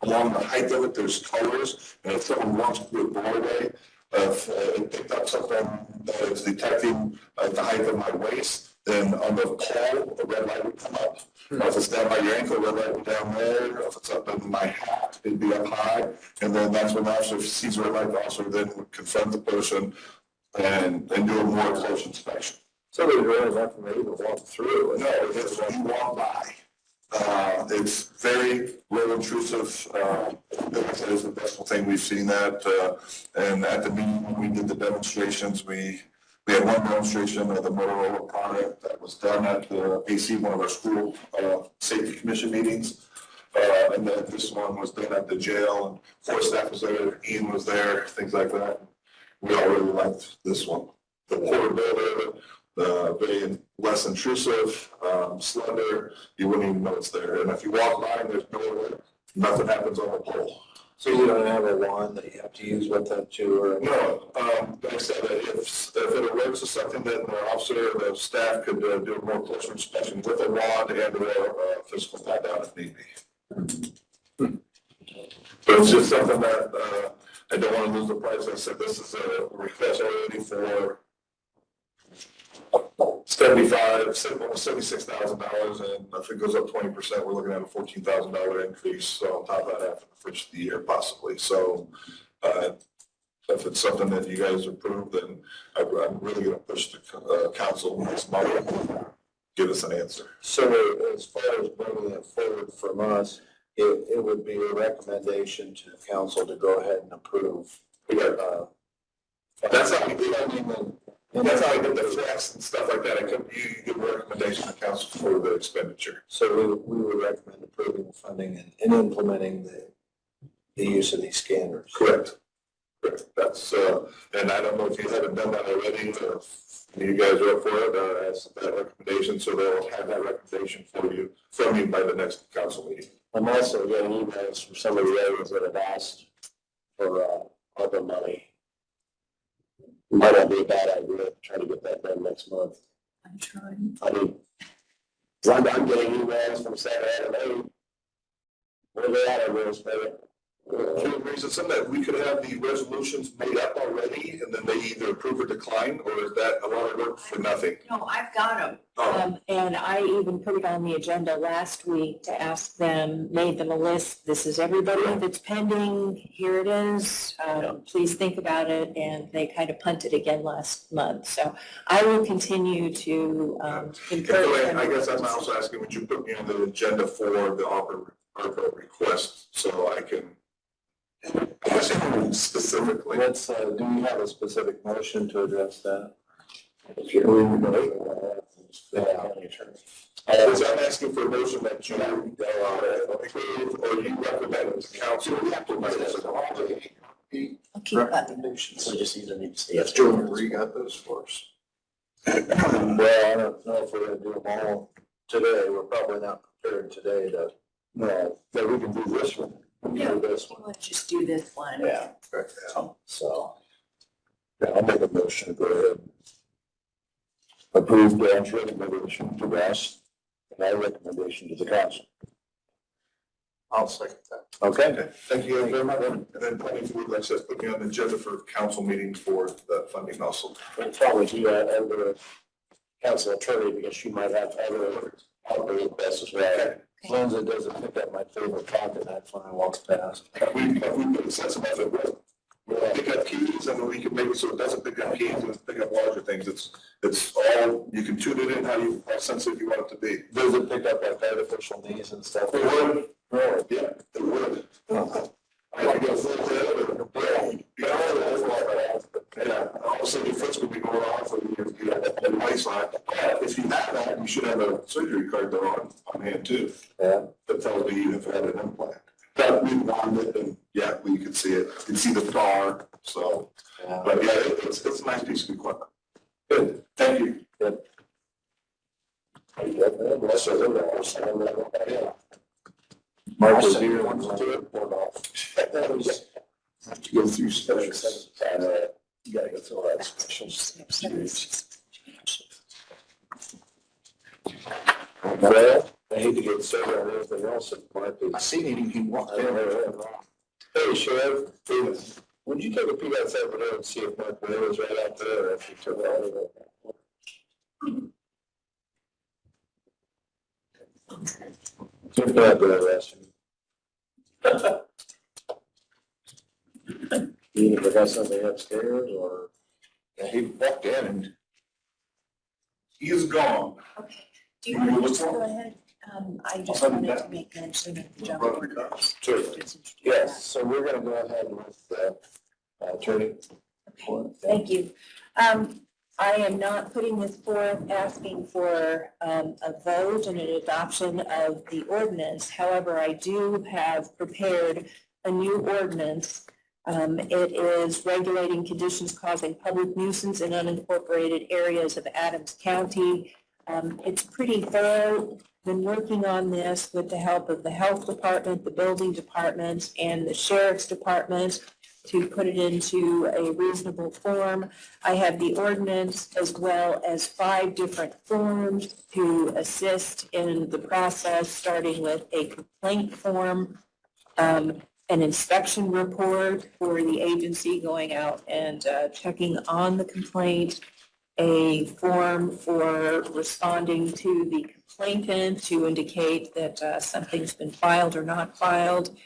along the height of it, there's colors, and if someone walks through the doorway, if it picked up something that is detecting the height of my waist, then on the pole, the red light would come up. If it's down by your ankle, the red light would be down there. If it's up in my hat, it'd be up high. And then that's when the officer sees the red light, the officer then would confront the person and do a more close inspection. So there's really nothing they even walk through? No, it's when you walk by. It's very low intrusive. Like it's the best thing we've seen that. And at the meeting, when we did the demonstrations, we had one demonstration of the Motorola product that was done at the AC, one of our school safety commission meetings. And then this one was done at the jail, and floor staff was there, Ian was there, things like that. We all really liked this one. The portability, the very less intrusive, slender, you wouldn't even know it's there. And if you walk by and there's nothing happens on the pole. So you don't have a wand that you have to use with them too, or? No, like I said, if it alerts to something, then the officer, the staff could do a more closer inspection with a wand and or physical pat down if need be. But it's just something that I don't want to lose the price. I said this is a request already for $76,000, and if it goes up 20%, we're looking at a $14,000 increase on top of that after the first of the year possibly. So if it's something that you guys approve, then I'm really going to push the council this month to give us an answer. So as far as bringing it forward from us, it would be a recommendation to the council to go ahead and approve. That's how we do it. That's how I did the flex and stuff like that. You give a recommendation to council for the expenditure. So we would recommend approving the funding and implementing the use of these scanners. Correct. Correct. That's, and I don't know if you haven't done that already, you guys are up for it, as that recommendation, so they'll have that recommendation from you by the next council meeting. I'm also getting emails from some of the areas that have asked for, other money. Might not be a bad idea to try to get that done next month. I'm trying. I mean, 'cause I'm getting emails from saying, hey, where they at on this, baby? Is it something that we could have the resolutions made up already, and then they either approve or decline, or is that a lot of work for nothing? No, I've got them. Oh, And I even put it on the agenda last week to ask them, made them a list. This is everybody that's pending. Here it is. Please think about it. And they kind of punted again last month. So I will continue to encourage them. I guess I'm also asking, would you put me on the agenda for the ARPA request, so I can ask them specifically? Let's, do we have a specific motion to address that? If you're, So I'm asking for a motion that you approve, or you recommend to council. I'll keep up. So just either need to stay. Yes, Joe, where you got those for us? Well, I don't know if we're gonna do them all today. We're probably not prepared today to, no, but we can do this one. We can do this one. Let's just do this one. Yeah. So, yeah, I'll make a motion to go ahead. Approve Dan's recommendation to us and our recommendation to the council. I'll second that. Okay? Okay, thank you very much. And then probably, like I said, put me on the agenda for council meeting for the funding also. We'll probably do that under the council attorney because she might have other requests as well. As long as it doesn't pick up my favorite topic, that's when I walk past. We put a sense of it, we'll pick up keys, and we can make it so it doesn't pick up keys, and it's pick up larger things. It's all, you can tune it in how sensitive you want it to be. Does it pick up like artificial knees and stuff? It would. Really? Yeah, it would. I like a full bed, yeah, all of a sudden your foot's gonna be going off, and you have that device on. If you have that, you should have a surgery card though on hand too. Yeah. That tells me you've had an implant. But we want it, and yeah, you can see it, you can see the bar, so, Yeah. but yeah, it's a nice piece of equipment. Good, thank you. Good. Unless there's a horse, I don't know what that is. Mark was here and wants to report off. Have to go through steps. You gotta go through all that special. Well, I hate to get started on anything else, but Mark is. I seen him, he walked in. Hey, Sheriff, would you take a peek outside the door and see if Mark Wayne is right out there, or if he took all of it? If not, then I'll ask him. You got something upstairs, or? Yeah, he walked in and He's gone. Okay. Do you want to just go ahead? I just wanted to make mention of the jump orders. Sure. Yes, so we're gonna go ahead with the attorney. Okay, thank you. I am not putting this forth asking for a vote and an adoption of the ordinance. However, I do have prepared a new ordinance. It is regulating conditions causing public nuisance in unincorporated areas of Adams County. It's pretty thorough. Been working on this with the help of the health department, the building departments, and the sheriff's department to put it into a reasonable form. I have the ordinance as well as 5 different forms to assist in the process, starting with a complaint form, an inspection report for the agency going out and checking on the complaint, a form for responding to the complainant to indicate that something's been filed or not filed,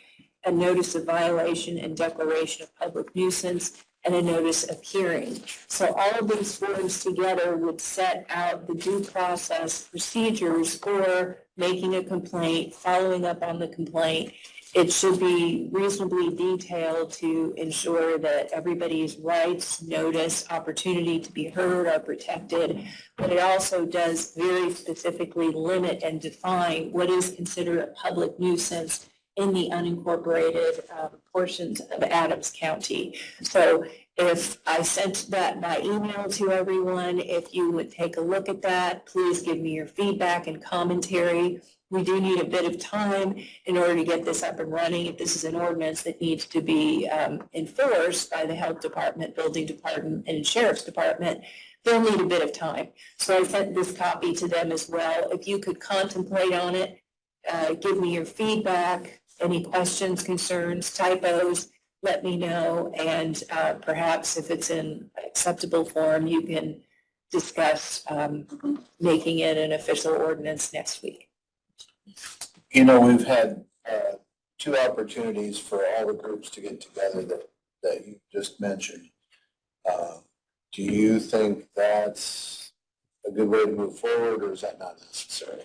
a notice of violation and declaration of public nuisance, and a notice of hearing. So all of these forms together would set out the due process procedures for making a complaint, following up on the complaint. It should be reasonably detailed to ensure that everybody's rights, notice, opportunity to be heard are protected. But it also does very specifically limit and define what is considered a public nuisance in the unincorporated portions of Adams County. So if I sent that by email to everyone, if you would take a look at that, please give me your feedback and commentary. We do need a bit of time in order to get this up and running. If this is an ordinance that needs to be enforced by the health department, building department, and sheriff's department, they'll need a bit of time. So I sent this copy to them as well. If you could contemplate on it, give me your feedback, any questions, concerns, typos, let me know. And perhaps if it's in acceptable form, you can discuss making it an official ordinance next week. You know, we've had two opportunities for all the groups to get together that you just mentioned. Do you think that's a good way to move forward, or is that not necessary?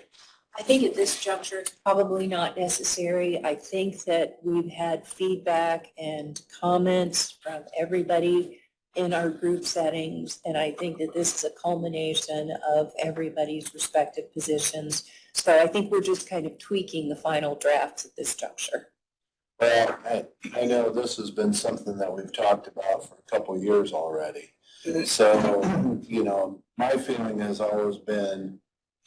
I think at this juncture, it's probably not necessary. I think that we've had feedback and comments from everybody in our group settings, and I think that this is a culmination of everybody's respective positions. So I think we're just kind of tweaking the final drafts at this juncture. Well, I know this has been something that we've talked about for a couple of years already. So, you know, my feeling has always been,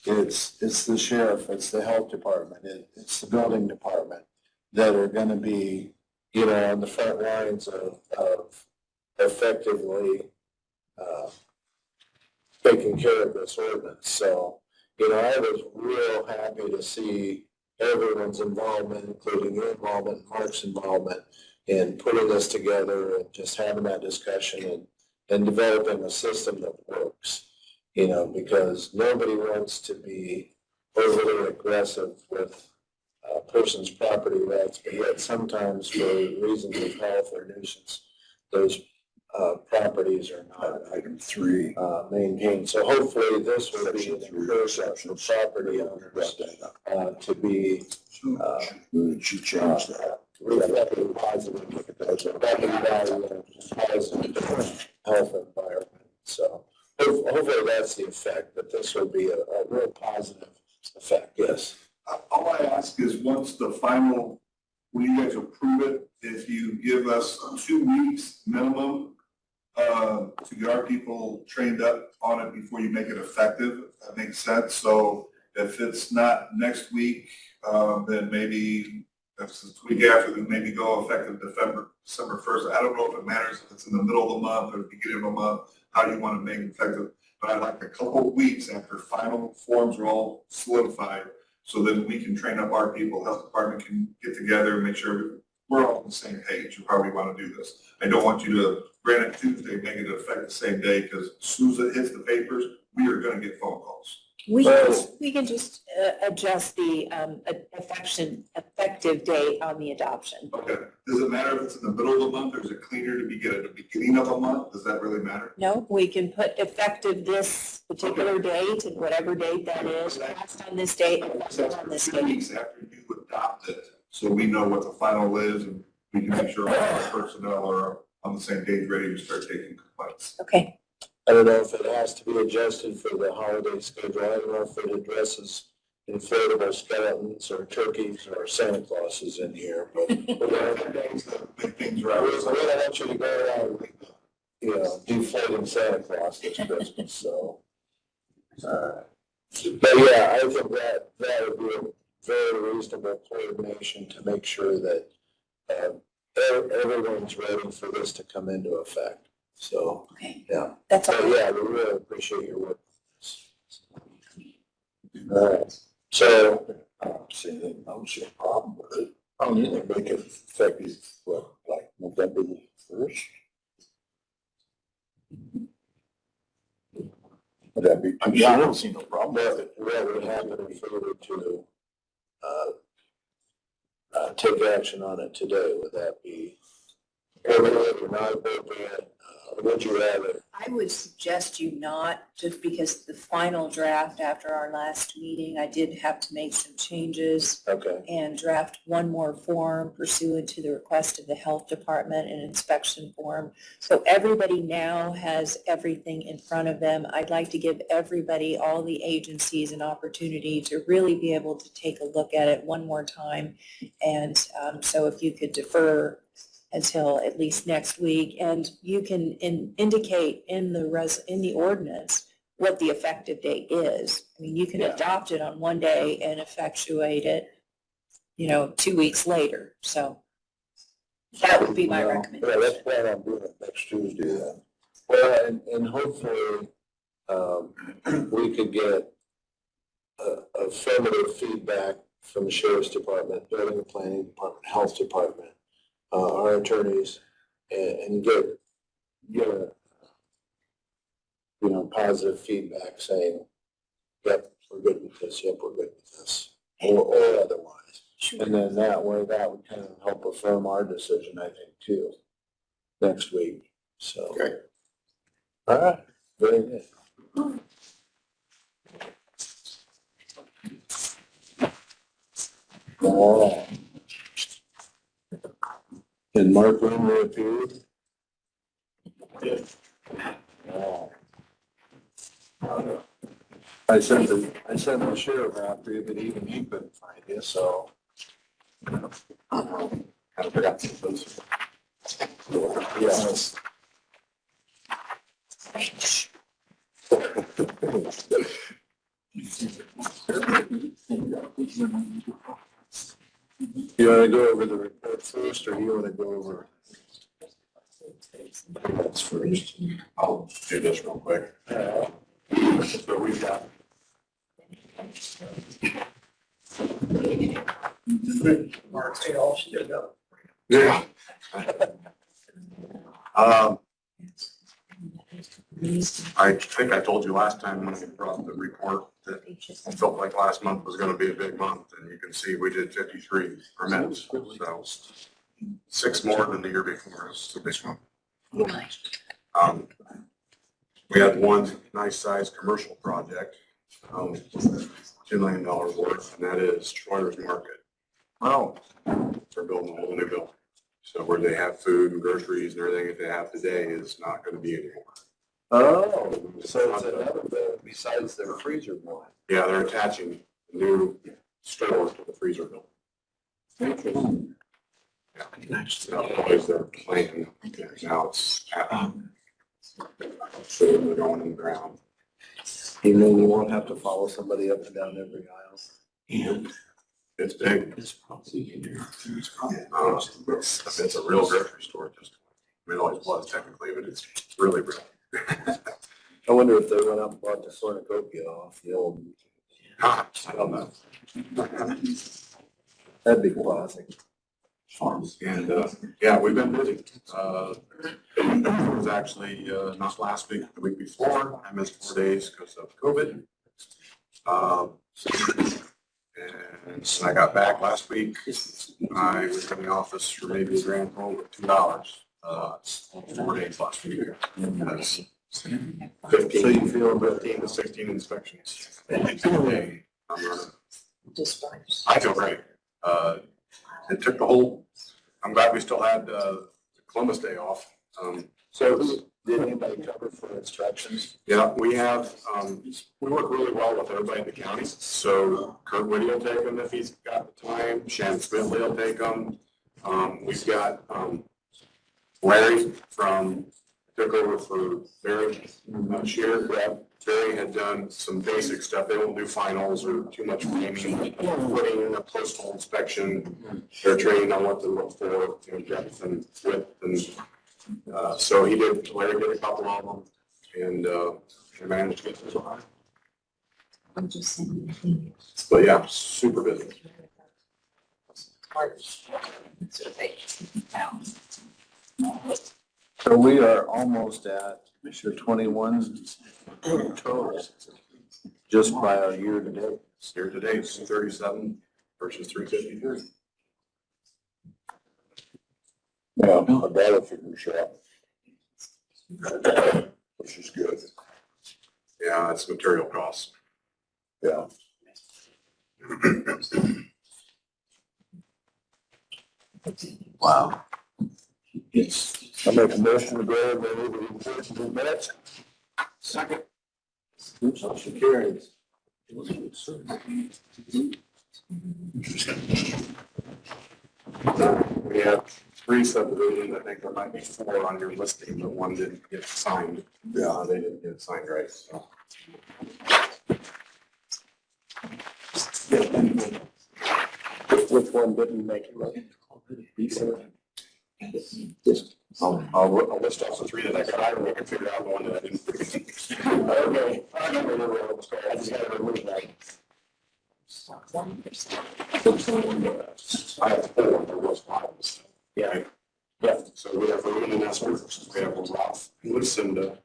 it's the sheriff, it's the health department, it's the building department that are gonna be, you know, on the front lines of effectively taking care of this ordinance. So, you know, I was real happy to see everyone's involvement, including your involvement, Mark's involvement in putting this together and just having that discussion and developing a system that works, you know, because nobody wants to be overly aggressive with a person's property rights, but yet sometimes for reasons of health or nuisance, those properties are not Item 3. maintained. So hopefully this will be an encouragement for property owners to be She changed that. reflecting positive, reflecting value, positive health environment. So hopefully that's the effect, that this will be a real positive effect, yes. All I ask is once the final, when you guys approve it, if you give us 2 weeks minimum to get our people trained up on it before you make it effective, if that makes sense. So if it's not next week, then maybe that's the week after, then maybe go effective December 1st. I don't know if it matters if it's in the middle of the month or the beginning of the month, how you want to make it effective. But I'd like a couple of weeks after final forms are all solidified, so then we can train up our people, health department can get together and make sure we're all on the same page. You probably want to do this. I don't want you to grant it Tuesday, make it effect the same day, because as soon as it hits the papers, we are going to get phone calls. We can just adjust the effective date on the adoption. Okay. Does it matter if it's in the middle of the month, or is it cleaner to begin at the beginning of the month? Does that really matter? No, we can put effective this particular date and whatever date that is, passed on this date, effective on this 2 date. weeks after you adopt it, so we know what the final is, and we can make sure all our personnel are on the same page, ready to start taking complaints. Okay. I don't know if it has to be adjusted for the holiday schedule. I don't know if it addresses inflatable skeletons or turkeys or Santa Clauses in here, but Big things we right. don't want you to go around, you know, deflating Santa Claus this Christmas, so. But yeah, I think that would be a very reasonable coordination to make sure that everyone's ready for this to come into effect. So, Okay. yeah. That's all. But yeah, we really appreciate your work. All right. So, I don't see a problem with it. I don't either. Make it effective, what, like November the 1st? Would that be? Yeah, I don't see no problem with it. what would happen if we were to take action on it today? Would that be appropriate or not appropriate? would you rather? I would suggest you not, just because the final draft after our last meeting, I did have to make some changes Okay. and draft one more form pursuant to the request of the health department, an inspection form. So everybody now has everything in front of them. I'd like to give everybody, all the agencies, an opportunity to really be able to take a look at it one more time. And so if you could defer until at least next week, and you can indicate in the ordinance what the effective date is. I mean, you can adopt it on one day and effectuate it, 2 weeks later. So that would be my Yeah, let's recommendation. plan on doing it next Tuesday then. Well, and hopefully, we could get affirmative feedback from the sheriff's department, building and planning department, health department, our attorneys, and get positive feedback saying, yep, we're good with this, yep, we're good with this, or otherwise. And then that way, that would kind of help affirm our decision, I think, too, next week, so. Great. All right, very good. All right. And Mark Rimmer appeared? Oh. I sent the sheriff after you, but even he couldn't find you, so. Kind of forgot to post. Yes. You wanna go over the report first, or you wanna go over? That's first. I'll do this real quick. So we've got. Mark, say all she did up. Yeah. I think I told you last time when I brought the report that I felt like last month was gonna be a big month, and you can see we did 53 permits, so 6 more than the year before, so this month. We had one nice sized commercial project, $2 million worth, and that is Schroeder's Market. Oh. They're building a whole new building. So where they have food and groceries and everything that they have today is not gonna be anymore. Oh, so it's another building besides their freezer one. Yeah, they're attaching a new store to the freezer building. Yeah. So that was their plan. Now it's happening. So they're going in the ground. You mean you won't have to follow somebody up and down every aisle? And it's big. It's a real grocery store, just, I mean, it always was technically, but it's really real. I wonder if they went up and bought the cornucopia off the old, I don't know. that'd be classic. And, yeah, we've been busy. It was actually, not last week, the week before. I missed 4 days because of COVID. And so I got back last week. I was in the office for maybe a grand total of $2. 4 days last week. That's 15, So you feel about 15 to 16 inspections. A day. I'm running. I feel great. It took the whole, I'm glad we still had Columbus Day off. So did anybody cover for instructions? Yeah, we have, we work really well with everybody in the county. So Kurt Whitty will take them if he's got the time. Shannon Smithley will take them. We've got Larry took over for Barry Shear. Barry had done some basic stuff. They won't do finals or too much framing, putting in a postal inspection. They're trained on what to look for, depth and width. And so Larry did a couple of them, and they managed to get through a lot. But yeah, super busy. So we are almost at, Mr. 21 total, just by our year to date. Year to date, 37 versus 353. Yeah, I bet if you can show up. which is good. Yeah, that's material costs. Yeah. Wow. I make a motion to go over the reports of the minutes. Second. Motion carries. We have 3 subdivisions. I think there might be 4 on your listing, but 1 didn't get signed. Yeah, they didn't get signed right, so. Which one didn't make it? I'll list off the 3 that I got. I don't know if I can figure out the one that I didn't. Okay, I don't remember what it was called. I just gotta remove that. I have 4, there was 5. Yeah. Yeah, so we have Roman and Esper, we have Ralph and Lucinda.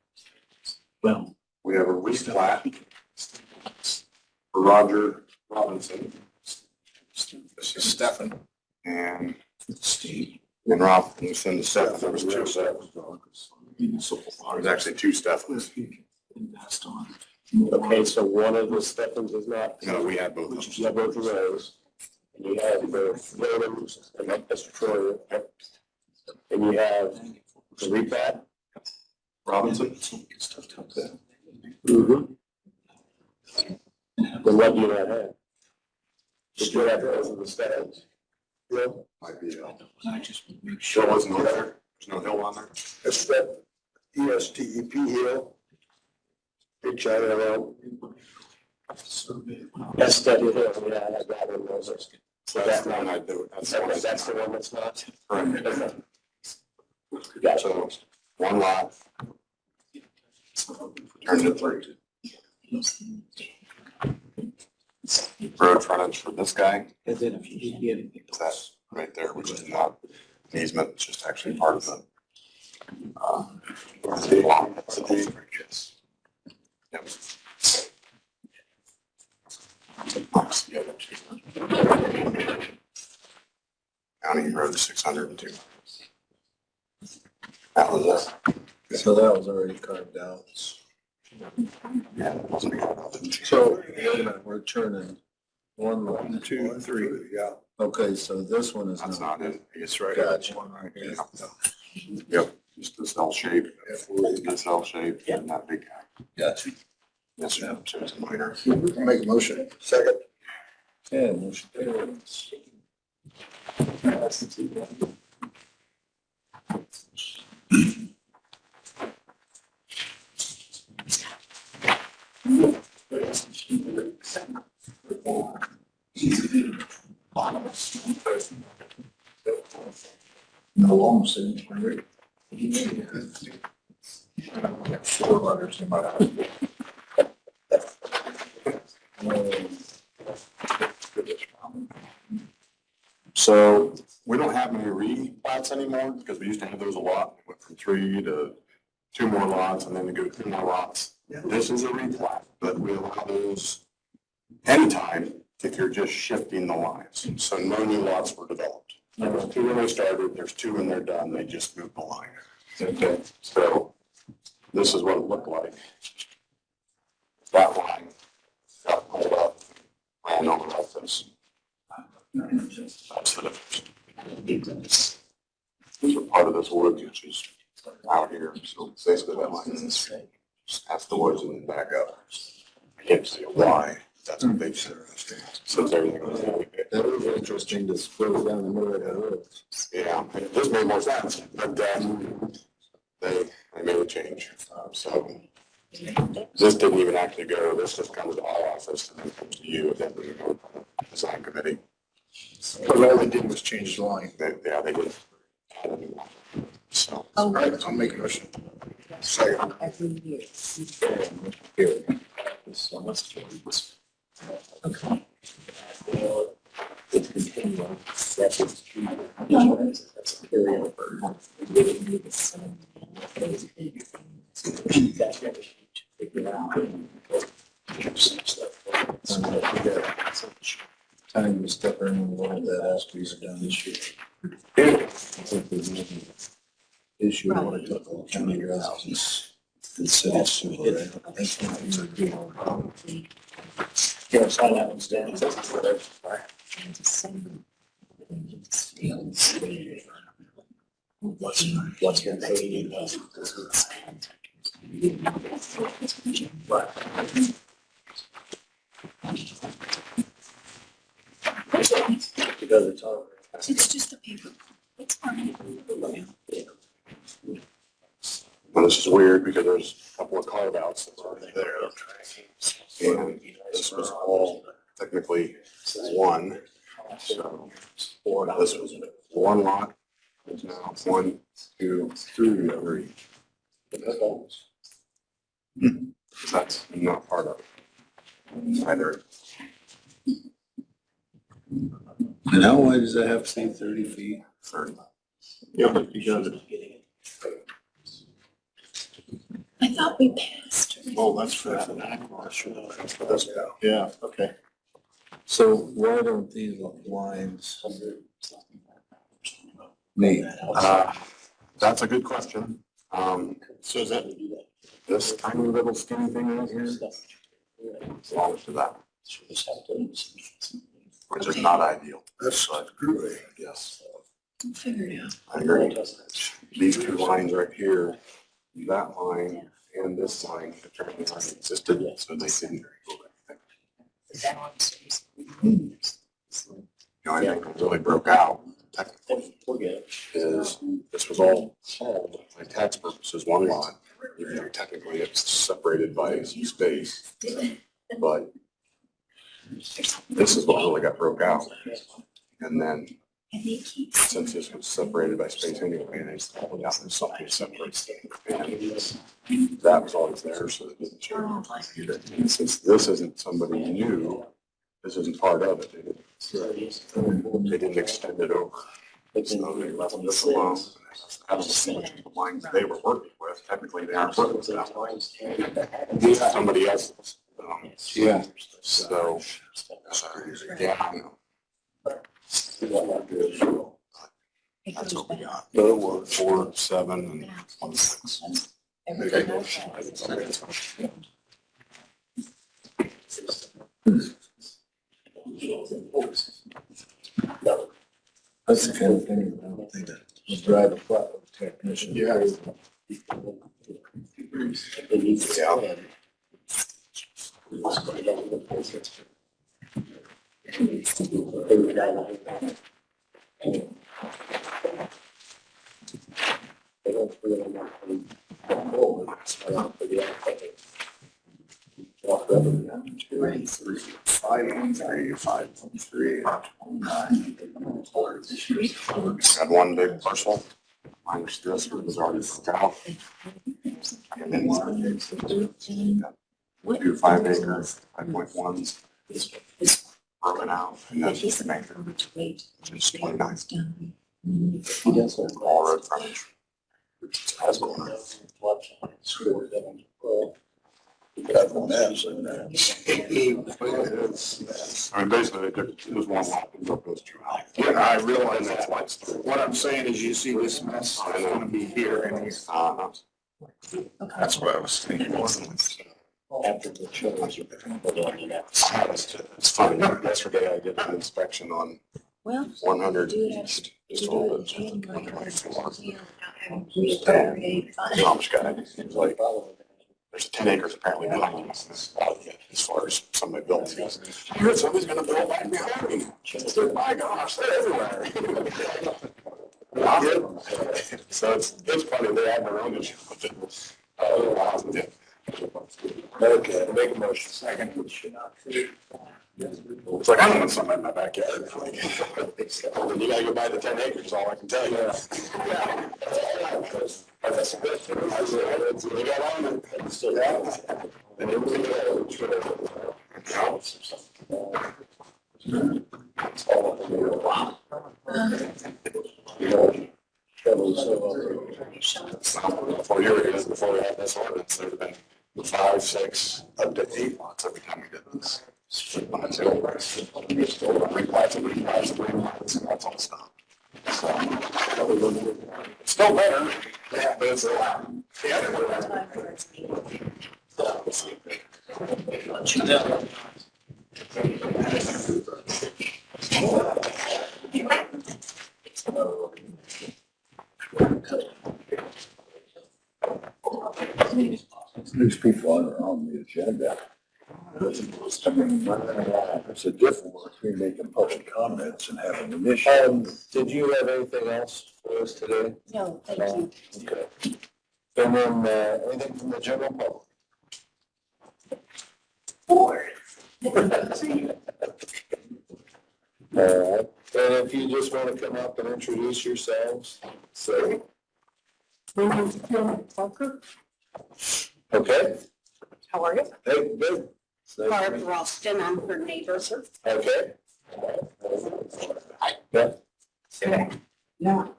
Well. We have a replat. Roger Robinson. This is Stefan. And Steve. Ralph and Lucinda Stefan, there was 2 Stephans. There's actually 2 Stephans. Invest on. Okay, so one of the Stephens is not. No, we had both of them. You have both of those. And you have the Williams and Mr. Troyer. And you have the replat. Robinson. Mm-hmm. Then what do you not have? Just you have those of the Stephens. Yeah. Might be, I just want to make Hill sure. wasn't on there. There's no Hill on there. It's that ESTEP Hill. Big shout out. That's Steady Hill, yeah, I have that one, those are. So that's the one I do. That's the one that's not. Correct. Okay. Gotcha. So 1 lot. Turned to 3. Road frontage for this guy, And then if you did get anything. that's right there, which is not an easement, it's just actually part of the. The deed. Yep. County Road 602. That was it. So that was already carved out. Yeah, it wasn't. So, wait a minute, we're turning 1, 2, 3. Yeah. Okay, so this one is That's not. not it. It's right. Gotcha. One right here. Yep, just this L shape, this L shape, and that big guy. Gotcha. Yes, sir. So it's minor. Make a motion. Second. Yeah, motion carries. No, almost in. Four letters in my house. So we don't have many replats anymore because we used to have those a lot. It went from 3 to 2 more lots and then to go 2 more lots. This is a replat, but we allow those anytime if you're just shifting the lines. So no new lots were developed. There was 2 when they started, there's 2 when they're done, they just moved the line. Okay, so this is what it looked like. That line got pulled up, ran over like this. That's the difference. These are part of this woods, which is out here, so basically that line is, that's the woods and then back up. I can't see why, that's what they said. So it's everything. That was interesting to split it down the middle of the road. Yeah, this made more sense, but they made a change, so. This didn't even actually go, this just comes to our office and then comes to you, and then we go to the design committee. So all they did was change the line. Yeah, they did. So. All right, I'll make a motion. Second. Every year. Okay. Time to step in and roll that as we are done this year. issue when it took all county residents and city sewer. Yeah, sign that one's down. What's gonna pay you? Because it's all. It's just a paper. It's fine. Well, this is weird because there's a couple of carve outs that's already there. And this was all technically one. So, this was one lot. It's now 1, 2, 3. That's not part of it either. And how wide does that have to say 30 feet? 30. Yeah, but because it. I thought we passed. Oh, that's for that backlash. That's for this guy. Yeah, okay. So why don't these lines meet? That's a good question. So is that, This tiny little skinny thing right here belongs to that, which is not ideal. that's screwy. Yes, We'll figure it out. I agree. These two lines right here, that line and this line apparently already existed, so they didn't. The only thing that really broke out technically is this was all hauled by tax purposes, one lot. Even though technically it's separated by some space, but this is what really got broke out. And then And they keep. since this was separated by space anyway, and it's all out in something separate. And that was always there, so it didn't change. And since this isn't somebody new, this isn't part of it. They didn't extend it over. So they left this alone. That was the lines they were working with. Technically, they aren't working with that line. Somebody else's. Yeah. So, yeah, I know. It That's goes what we back. got. There were 4, 7, and 1, 6. Everything else. That's the kind of thing I don't think that will drive a flat with technician. Yeah. Right. 513, 513, 9. Had one big parcel. Minus this was already out. And then two 5 acres, 5.1s broken out. And then 6 acres, which is 29. All road frontage. Has corner. Got the maps in there. I mean, basically, it was one lot and broke those two out. Yeah, I realize that. What I'm saying is you see this mess, it's gonna be here and he's. That's what I was thinking. After the shows. It's funny, yesterday I did an inspection on Well, 100 do it east, do just it all in the. January. Mom's got it, it's like, there's 10 acres apparently behind us, as far as somebody built. I heard somebody's gonna build right behind me. My gosh, they're everywhere. So it's funny, they have their own issue with it. Okay, make a motion. Second. It's like, I don't want something in my backyard. Like, you gotta go buy the 10 acres, is all I can tell you. That's good. They got on it. And it was before we had this ordinance, there'd have been 5, 6, up to 8 lots every time we did this. Replats and replats, and that's all stopped. So, still better, Yeah, but it's a lot. The other one, These people are on the agenda. I mean, it's a difference between making public comments and having an issue. Did you have anything else for us today? No, thank you. Okay. And then, anything from the general public? All right, and if you just want to come up and introduce yourselves, so. Parker, Okay, how are you? hey, good. It's nice to Barb meet Ralston, I'm her neighbor. you. Okay. Yeah, Okay. Now,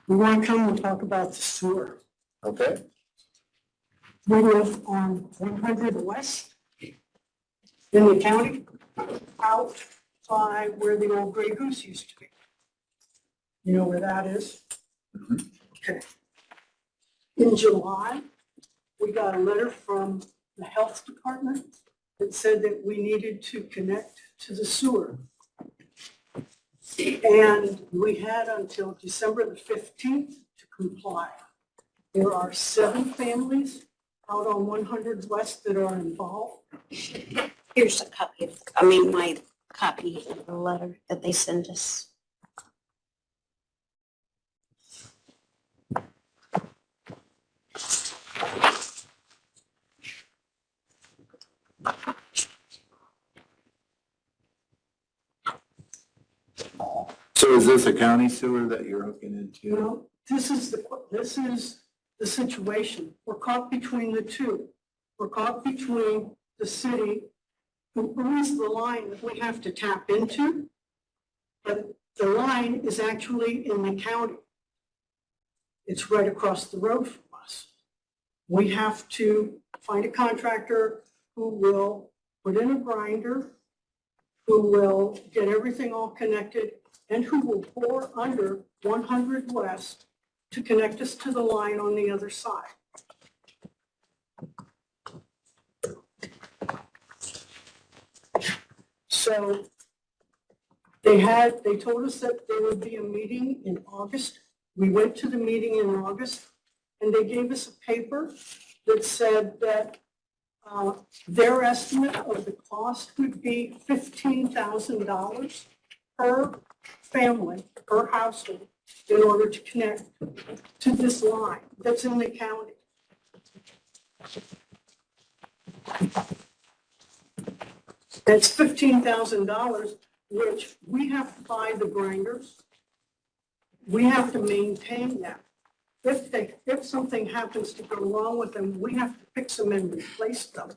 we want to come and talk about the sewer. okay, We live on 100 West in the county, out by where the old Grey Goose used to be. You know where that is? Okay. In July, we got a letter from the health department that said that we needed to connect to the sewer. And we had until December the 15th to comply. There are 7 families out on 100 West that are involved. Here's a copy of, my copy of the letter that they sent us. So is this a county sewer that you're hooking into? You know, this is the situation. We're caught between the two. We're caught between the city, who owns the line that we have to tap into, but the line is actually in the county. It's right across the road from us. We have to find a contractor who will put in a grinder, who will get everything all connected, and who will bore under 100 West to connect us to the line on the other side. So they told us that there would be a meeting in August. We went to the meeting in August, and they gave us a paper that said that their estimate of the cost would be $15,000 per family, per household, in order to connect to this line that's in the county. That's $15,000, which we have to buy the grinders. We have to maintain them. If something happens to go wrong with them, we have to fix them and replace them.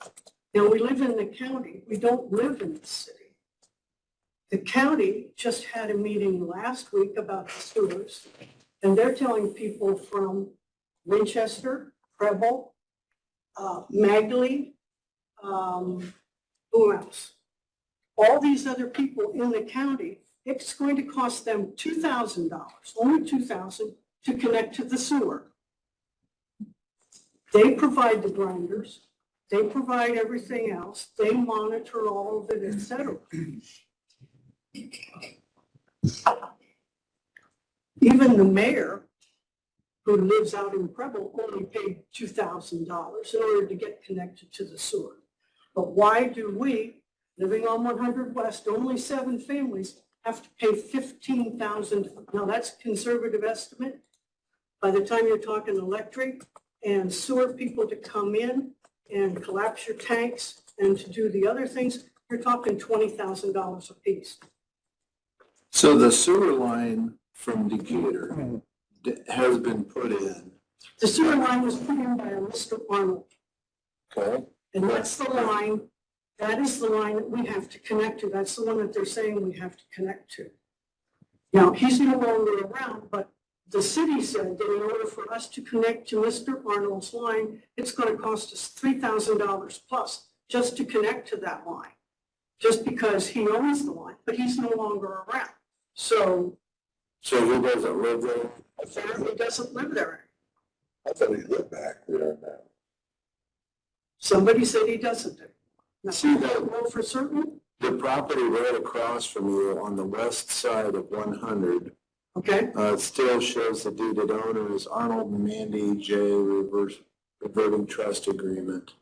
Now, we live in the county. We don't live in the city. The county just had a meeting last week about the sewers, and they're telling people from Winchester, Preble, Magley, who else? All these other people in the county, it's going to cost them $2,000, only $2,000, to connect to the sewer. They provide the grinders, they provide everything else, they monitor all of it, et cetera. Even the mayor, who lives out in Preble, only paid $2,000 in order to get connected to the sewer. But why do we, living on 100 West, only 7 families, have to pay $15,000? Now, that's a conservative estimate. By the time you're talking electric and sewer people to come in and collapse your tanks and to do the other things, you're talking $20,000 a piece. So the sewer line from Decatur has been put in. The sewer line was put in by a Mr. Arnold, Okay. and that's the line, that is the line that we have to connect to. That's the one that they're saying we have to connect to. Now, he's no longer around, but the city said that in order for us to connect to Mr. Arnold's line, it's going to cost us $3,000 plus just to connect to that line, just because he owns the line, but he's no longer around. So So who doesn't live there? apparently doesn't live there. I thought he lived back there now. Somebody said he doesn't. Now, See I that- don't know for certain, The property right across from you on the west side of 100, okay? it still shows the deeded owner is Arnold and Mandy J. Reverting Trust Agreement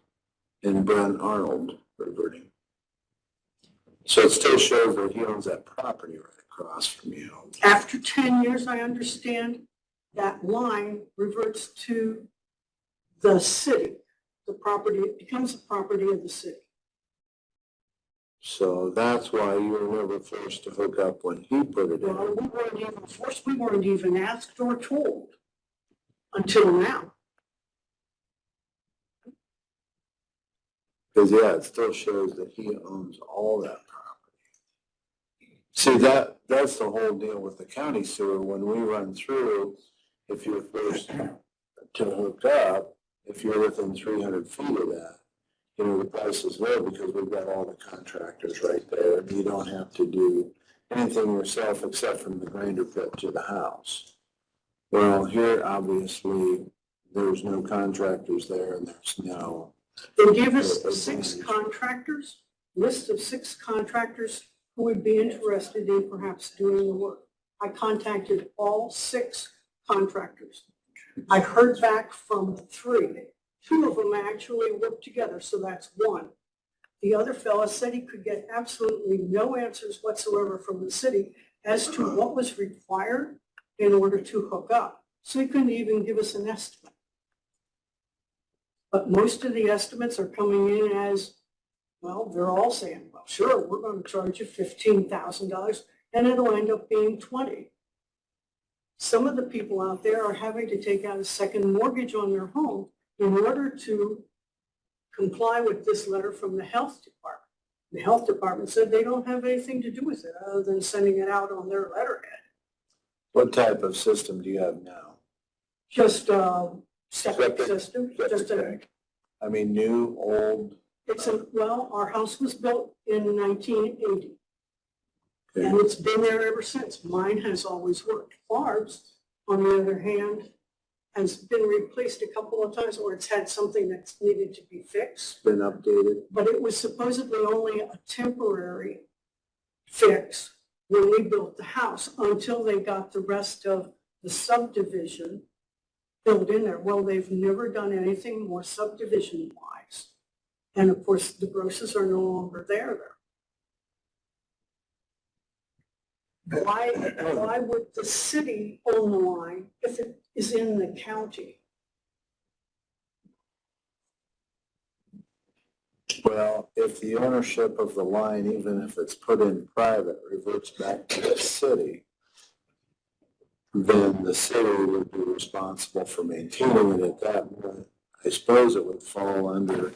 and Brent Arnold reverting. So it still shows that he owns that property right across from you. After 10 years, I understand that line reverts to the city. The property, it becomes a property of the city. So that's why you were never forced to hook up when he put it Well, in. we weren't even forced, we weren't even asked or told until now. Because, yeah, it still shows that he owns all that property. See, that's the whole deal with the county sewer. When we run through, if you're forced to hook up, if you're within 300 feet of that, you know, the price is low because we've got all the contractors right there. And you don't have to do anything yourself except from the grinder pit to the house. Well, here, obviously, there's no contractors there and there's no. They gave us 6 contractors, list of 6 contractors who would be interested in perhaps doing the work. I contacted all 6 contractors. I heard back from 3. 2 of them actually worked together, so that's 1. The other fellow said he could get absolutely no answers whatsoever from the city as to what was required in order to hook up. So he couldn't even give us an estimate. But most of the estimates are coming in as, well, they're all saying, well, sure, we're going to charge you $15,000 and it'll end up being 20. Some of the people out there are having to take out a second mortgage on their home in order to comply with this letter from the health department. The health department said they don't have anything to do with it other than sending it out on their letterhead. What type of system do you have now? Just a septic system, just a, Septic. I mean, new, old? it's a, well, our house was built in 1980. Okay. And it's been there ever since. Mine has always worked. Barb's, on the other hand, has been replaced a couple of times, or it's had something that's needed to be fixed. Been updated? But it was supposedly only a temporary fix when we built the house until they got the rest of the subdivision built in there. Well, they've never done anything more subdivision-wise. And of course, the Grosses are no longer there. Why would the city own the line if it is in the county? Well, if the ownership of the line, even if it's put in private, reverts back to the city, then the city would be responsible for maintaining it at that point. I suppose it would fall under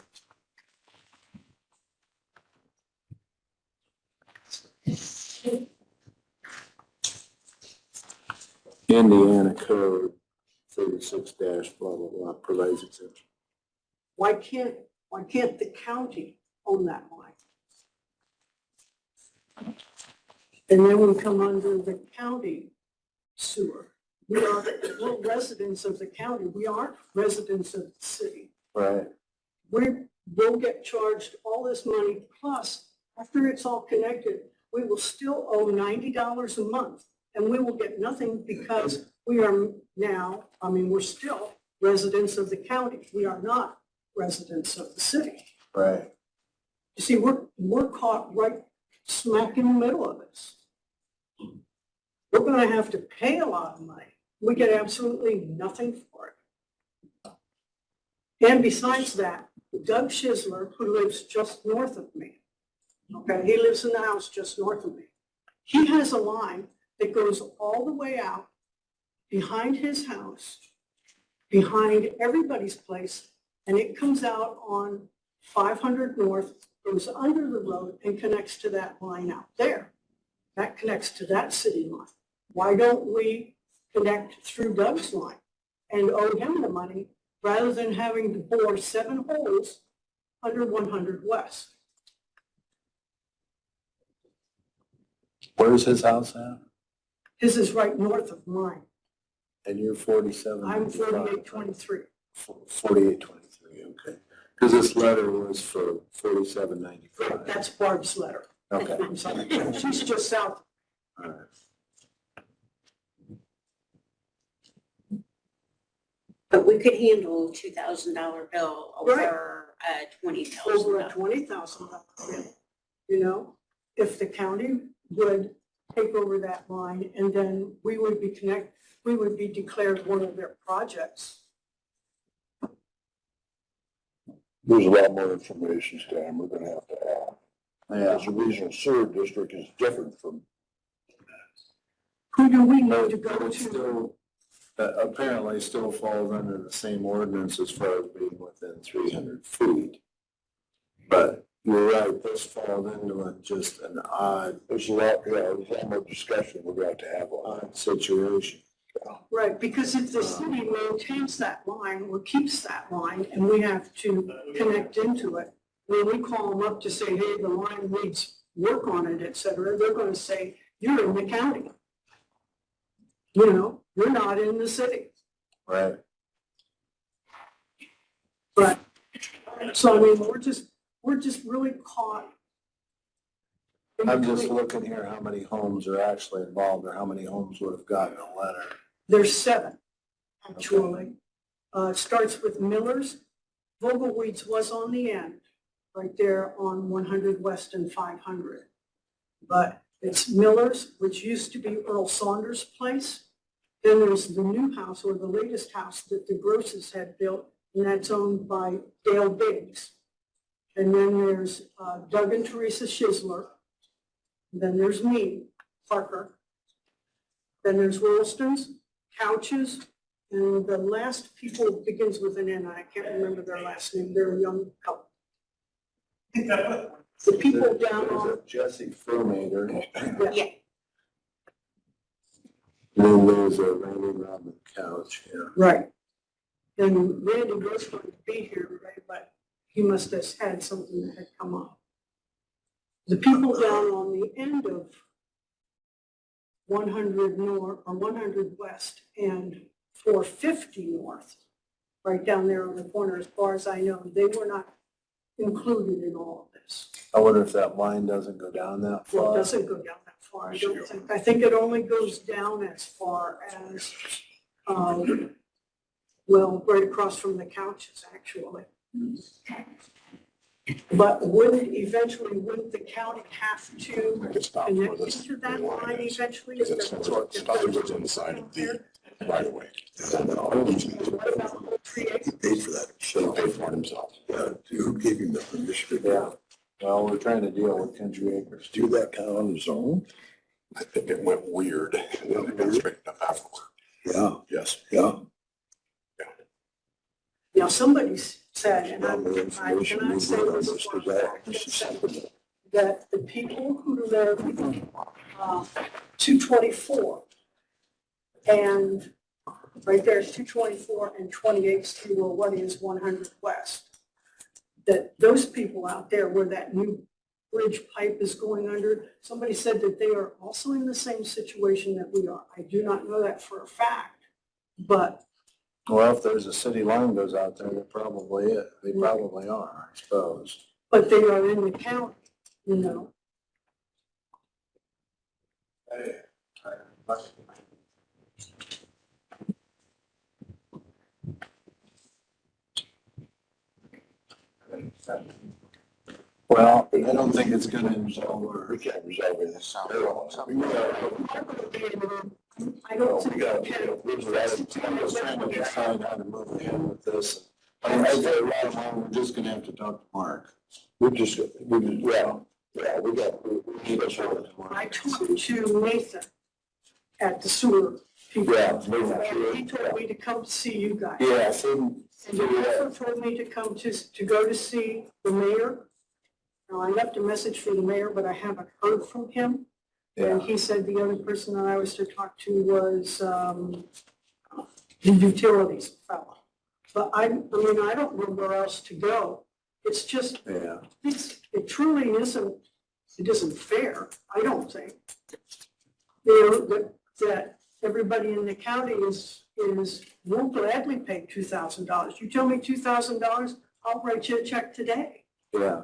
Indiana Code 36 blah, blah, blah, provides exemption. Why can't the county own that line? And then we come under the county sewer. We're residents of the county. We aren't residents of the city. Right. We'll get charged all this money, plus, after it's all connected, we will still owe $90 a month, and we will get nothing because we are now, we're still residents of the county. We are not residents of the city. Right. You see, we're caught right smack in the middle of this. We're going to have to pay a lot of money. We get absolutely nothing for it. And besides that, Doug Schisler, who lives just north of me, okay, he lives in the house just north of me. He has a line that goes all the way out behind his house, behind everybody's place, and it comes out on 500 North, goes under the road and connects to that line out there. That connects to that city line. Why don't we connect through Doug's line and owe him the money rather than having to bore 7 holes under 100 West? Where's his house at? His is right north of mine. And you're 47. I'm 4823. 4823, okay. Because this letter was for 4795. That's Barb's letter. Okay, I'm sorry. She's just south. all right. But we could handle a $2,000 bill over a Over a $20,000. $20,000 bill, you know? If the county would take over that line and then we would be declared one of their projects. There's a lot more information, Stan, we're gonna have to add. Yeah, As a regional sewer district is different from. Who do we need to but go it's to? still, apparently still falls under the same ordinance as far as being within 300 feet. But you're right, this falls into just an odd, There's a lot, yeah, there's a lot more discussion we're going to have on odd situation. Right, because if the city maintains that line or keeps that line and we have to connect into it, when we call them up to say, hey, the line needs work on it, et cetera, they're gonna say, you're in the county. You know, you're not in the city. Right. But, so I mean, we're just really caught. in I'm just between. looking here how many homes are actually involved or how many homes would have gotten a letter. There's 7, actually. It starts with Miller's. Vogelweed's was on the end, right there on 100 West and 500. But it's Miller's, which used to be Earl Saunders' place. Then there's the new house, or the latest house that the Grosses had built, and that's owned by Dale Biggs. And then there's Doug and Teresa Schizler. Then there's me, Parker. Then there's Wilston's, Couches, and the last people begins with an N. I can't remember their last name. They're a young couple. The people down on, Jesse Furmater. Yeah. And then there's a Randy Robin Couch here. right. And Randy was going to be here, right, but he must have had something that had come up. The people down on the end of 100 North, or 100 West and 450 North, right down there on the corner, as far as I know, they were not included in all of this. I wonder if that line doesn't go down that Well, it far. doesn't go down that far, I don't think. I think it only goes down as far as, well, right across from the Couches, actually. But wouldn't the county have to connect into that line eventually? Is that what- It's on the side of the right away. What about the 3 acres? He paid for that, should have paid for it himself. Yeah, who gave him the permission to do Yeah. Well, we're trying to deal with Country Acres. do that kind of on his own? I think it went weird, and then it got straightened up afterward. Yeah. Yes, yeah. Now, somebody said, and Well, more I information cannot say moving on this this for a today. fact, that the people who live 224 and right there's 224 and 28th Street, or what is 100 West, that those people out there where that new bridge pipe is going under, somebody said that they are also in the same situation that we are. I do not know that for a fact, but Well, if there's a city line goes out there, they probably are, I suppose. but they are in the county, you know. Well, I don't think it's gonna resolve our. We can't resolve it. I don't think We got, we can. I'm just trying to decide how to move ahead with this. I think a lot of time, we're just gonna have to talk to Mark. we need a sort of. I talked to Nathan at the sewer people. Yeah, Nathan, sure. And he told me to come see you guys. Yeah, so, And he also told me to come to go to see the mayor. Now, I left a message for the mayor, but I haven't heard from him. And he said the other person that I was to talk to was, the utilities fellow. But I mean, I don't know where else to go. It's just, Yeah. it truly isn't fair, I don't think. You know, that everybody in the county is is we'll gladly pay $2,000. You tell me $2,000, I'll write you a check today. Yeah.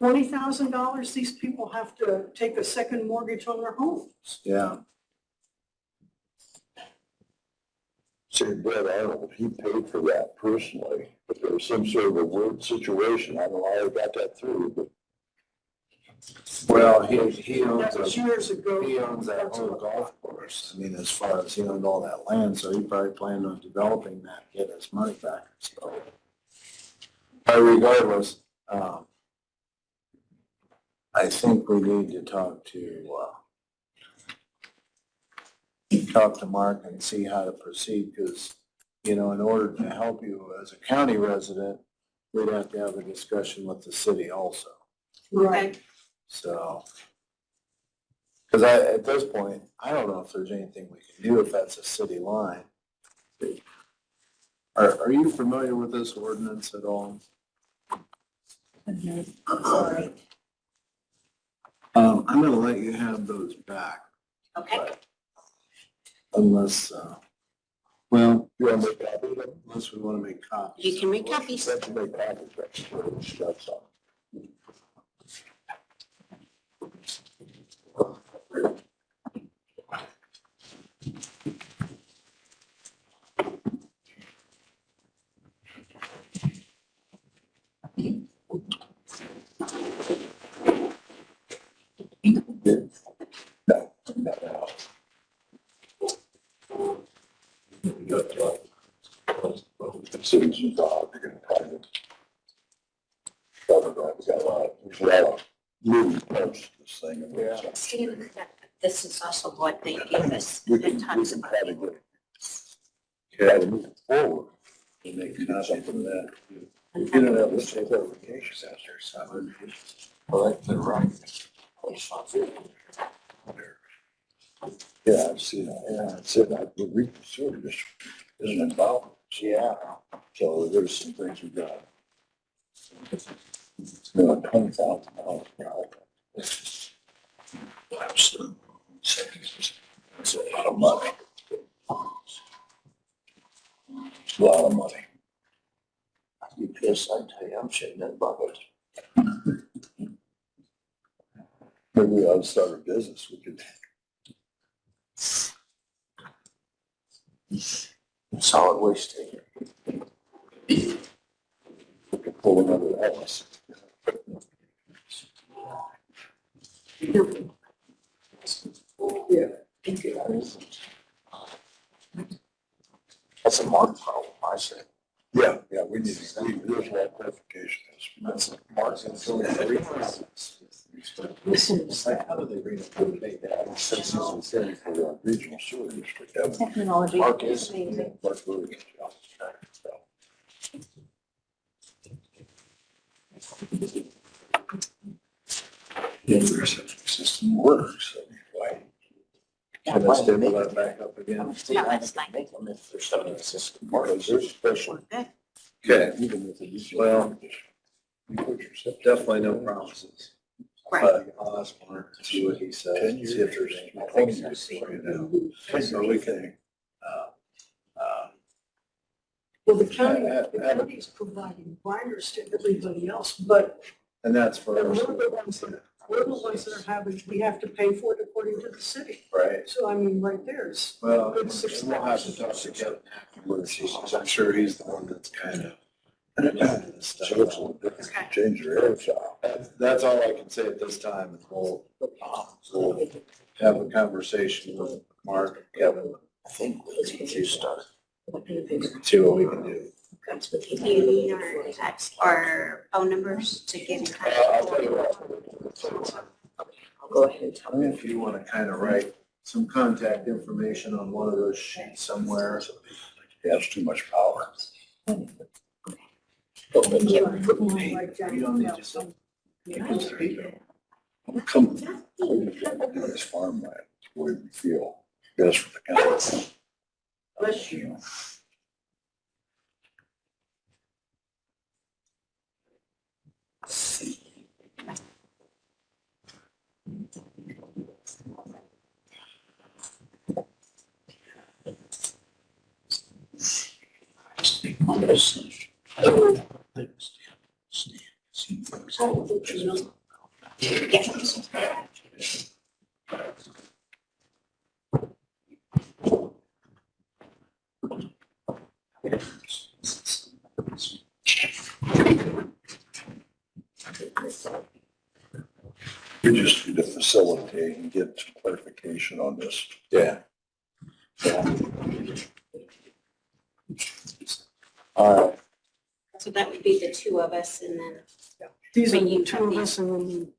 $20,000, these people have to take a second mortgage on their homes. Yeah. See, Brett Arnold, he paid for that personally, but there was some sort of a weird situation. I don't know how he got that through, but. Well, he owns That was a, years ago. he owns that That's whole what- golf course. I mean, as far as he owned all that land, so he probably planned on developing that, get his money back. So, but regardless, I think we need to talk to Mark and see how to proceed, because, you know, in order to help you as a county resident, we'd have to have a discussion with the city also. Right. So, because at this point, I don't know if there's anything we can do if that's a city line. Are you familiar with this ordinance at all? Sorry. I'm gonna let you have those back. Okay. Unless, well, you want to make copies of them? Unless we want to make copies. You can make copies. Let's make copies, that's all. No. Citizens dog, they're gonna private. There's a lot of moving parts to this thing. And Yeah. Steve, this is also what they gave us. We It can talks try about to get, try to move it forward. And make copies of that. You don't have to say clarifications out there, so. All right, they're right. Yeah, I've seen it, yeah, it said I would reconsider this, isn't it, Bob? Yeah, so there's some things we got. It's $20,000 per hour. That's a lot of money. It's a lot of money. I'd be pissed, I tell you, I'm shitting that bucket. Maybe we ought to start a business, we could. Solid waste taker. We could pull another Ellis. Yeah. That's a Mark problem, I said. Yeah, we need to, there's a lot of clarification. That's Mark's and so. Like, how do they read it? Since he's in city for the regional sewer district. Technology. Mark is, is amazing. Mark's really good job. So. Yeah, your system works. Why? Can I stable that back up again? No, that's fine. If there's something in the system, Mark, there's special. Good. Okay, Even with the usual. Well, You put your septic- definitely no promises. Right. But I'll ask Mark to see what he says, 10 and years. see if there's any. I think so. So we can, Well, the county, Yeah, the county's providing binders to everybody else, but and that's for we're us, the ones that, are having, we have to pay for it according to the city. right? So I mean, right there's. Well, Good we'll $6,000. have to talk to Kevin afterwards, I'm sure he's the one that's kind of. So it's a little different. Change your air style. That's all I can say at this time, is we'll have a conversation with Mark and Kevin. I think you start. See what we can do. Do you need our text or phone numbers to get in I'll tell contact? you what. I'll go ahead and tell them. If you want to kind of write some contact information on one of those sheets somewhere. He has too much power. Thank you. Like that. You don't need to. Come, this farmland, it's the way we feel, best for the county. Bless you. We just need to facilitate and get clarification on this. Yeah. All right. So that would be the two of us and then. These are When the you two have of the- us, and then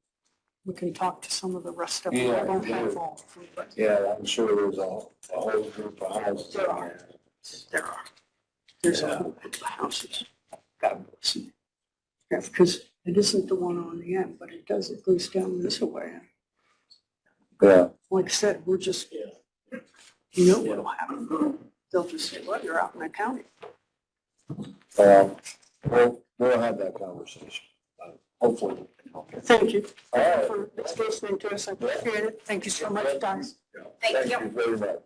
we can talk to some of the rest of them. I Yeah, don't have all of them, but Yeah, I'm sure there's a whole group of houses. There are. there are. There's a whole bunch of houses. God bless them. Yeah, because it isn't the one on the end, but it does, it goes down this way. Yeah. Like I said, we're just, you know what'll happen. They'll just say, well, you're out in the county. We'll have that conversation. Hopefully. we can help you. Thank you. All right. For listening to us. I appreciate it. Thank you so much, guys. Thank you. very much.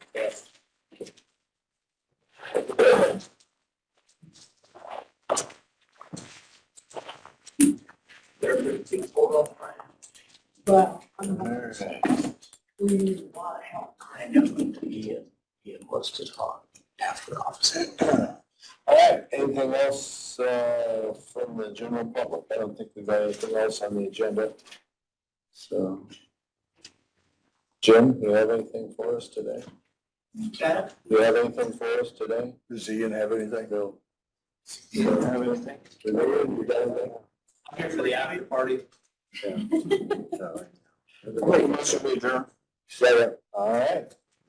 Well, All right. we need a lot of help. I know, he wants to talk after office. All right, anything else, from the general public? I don't think we've got anything else on the agenda. So, Jim, do you have anything for us today? Do you have anything for us today? Does Ian have anything? No. You don't have anything? You got anything? I'm here for the after party. Second. All right.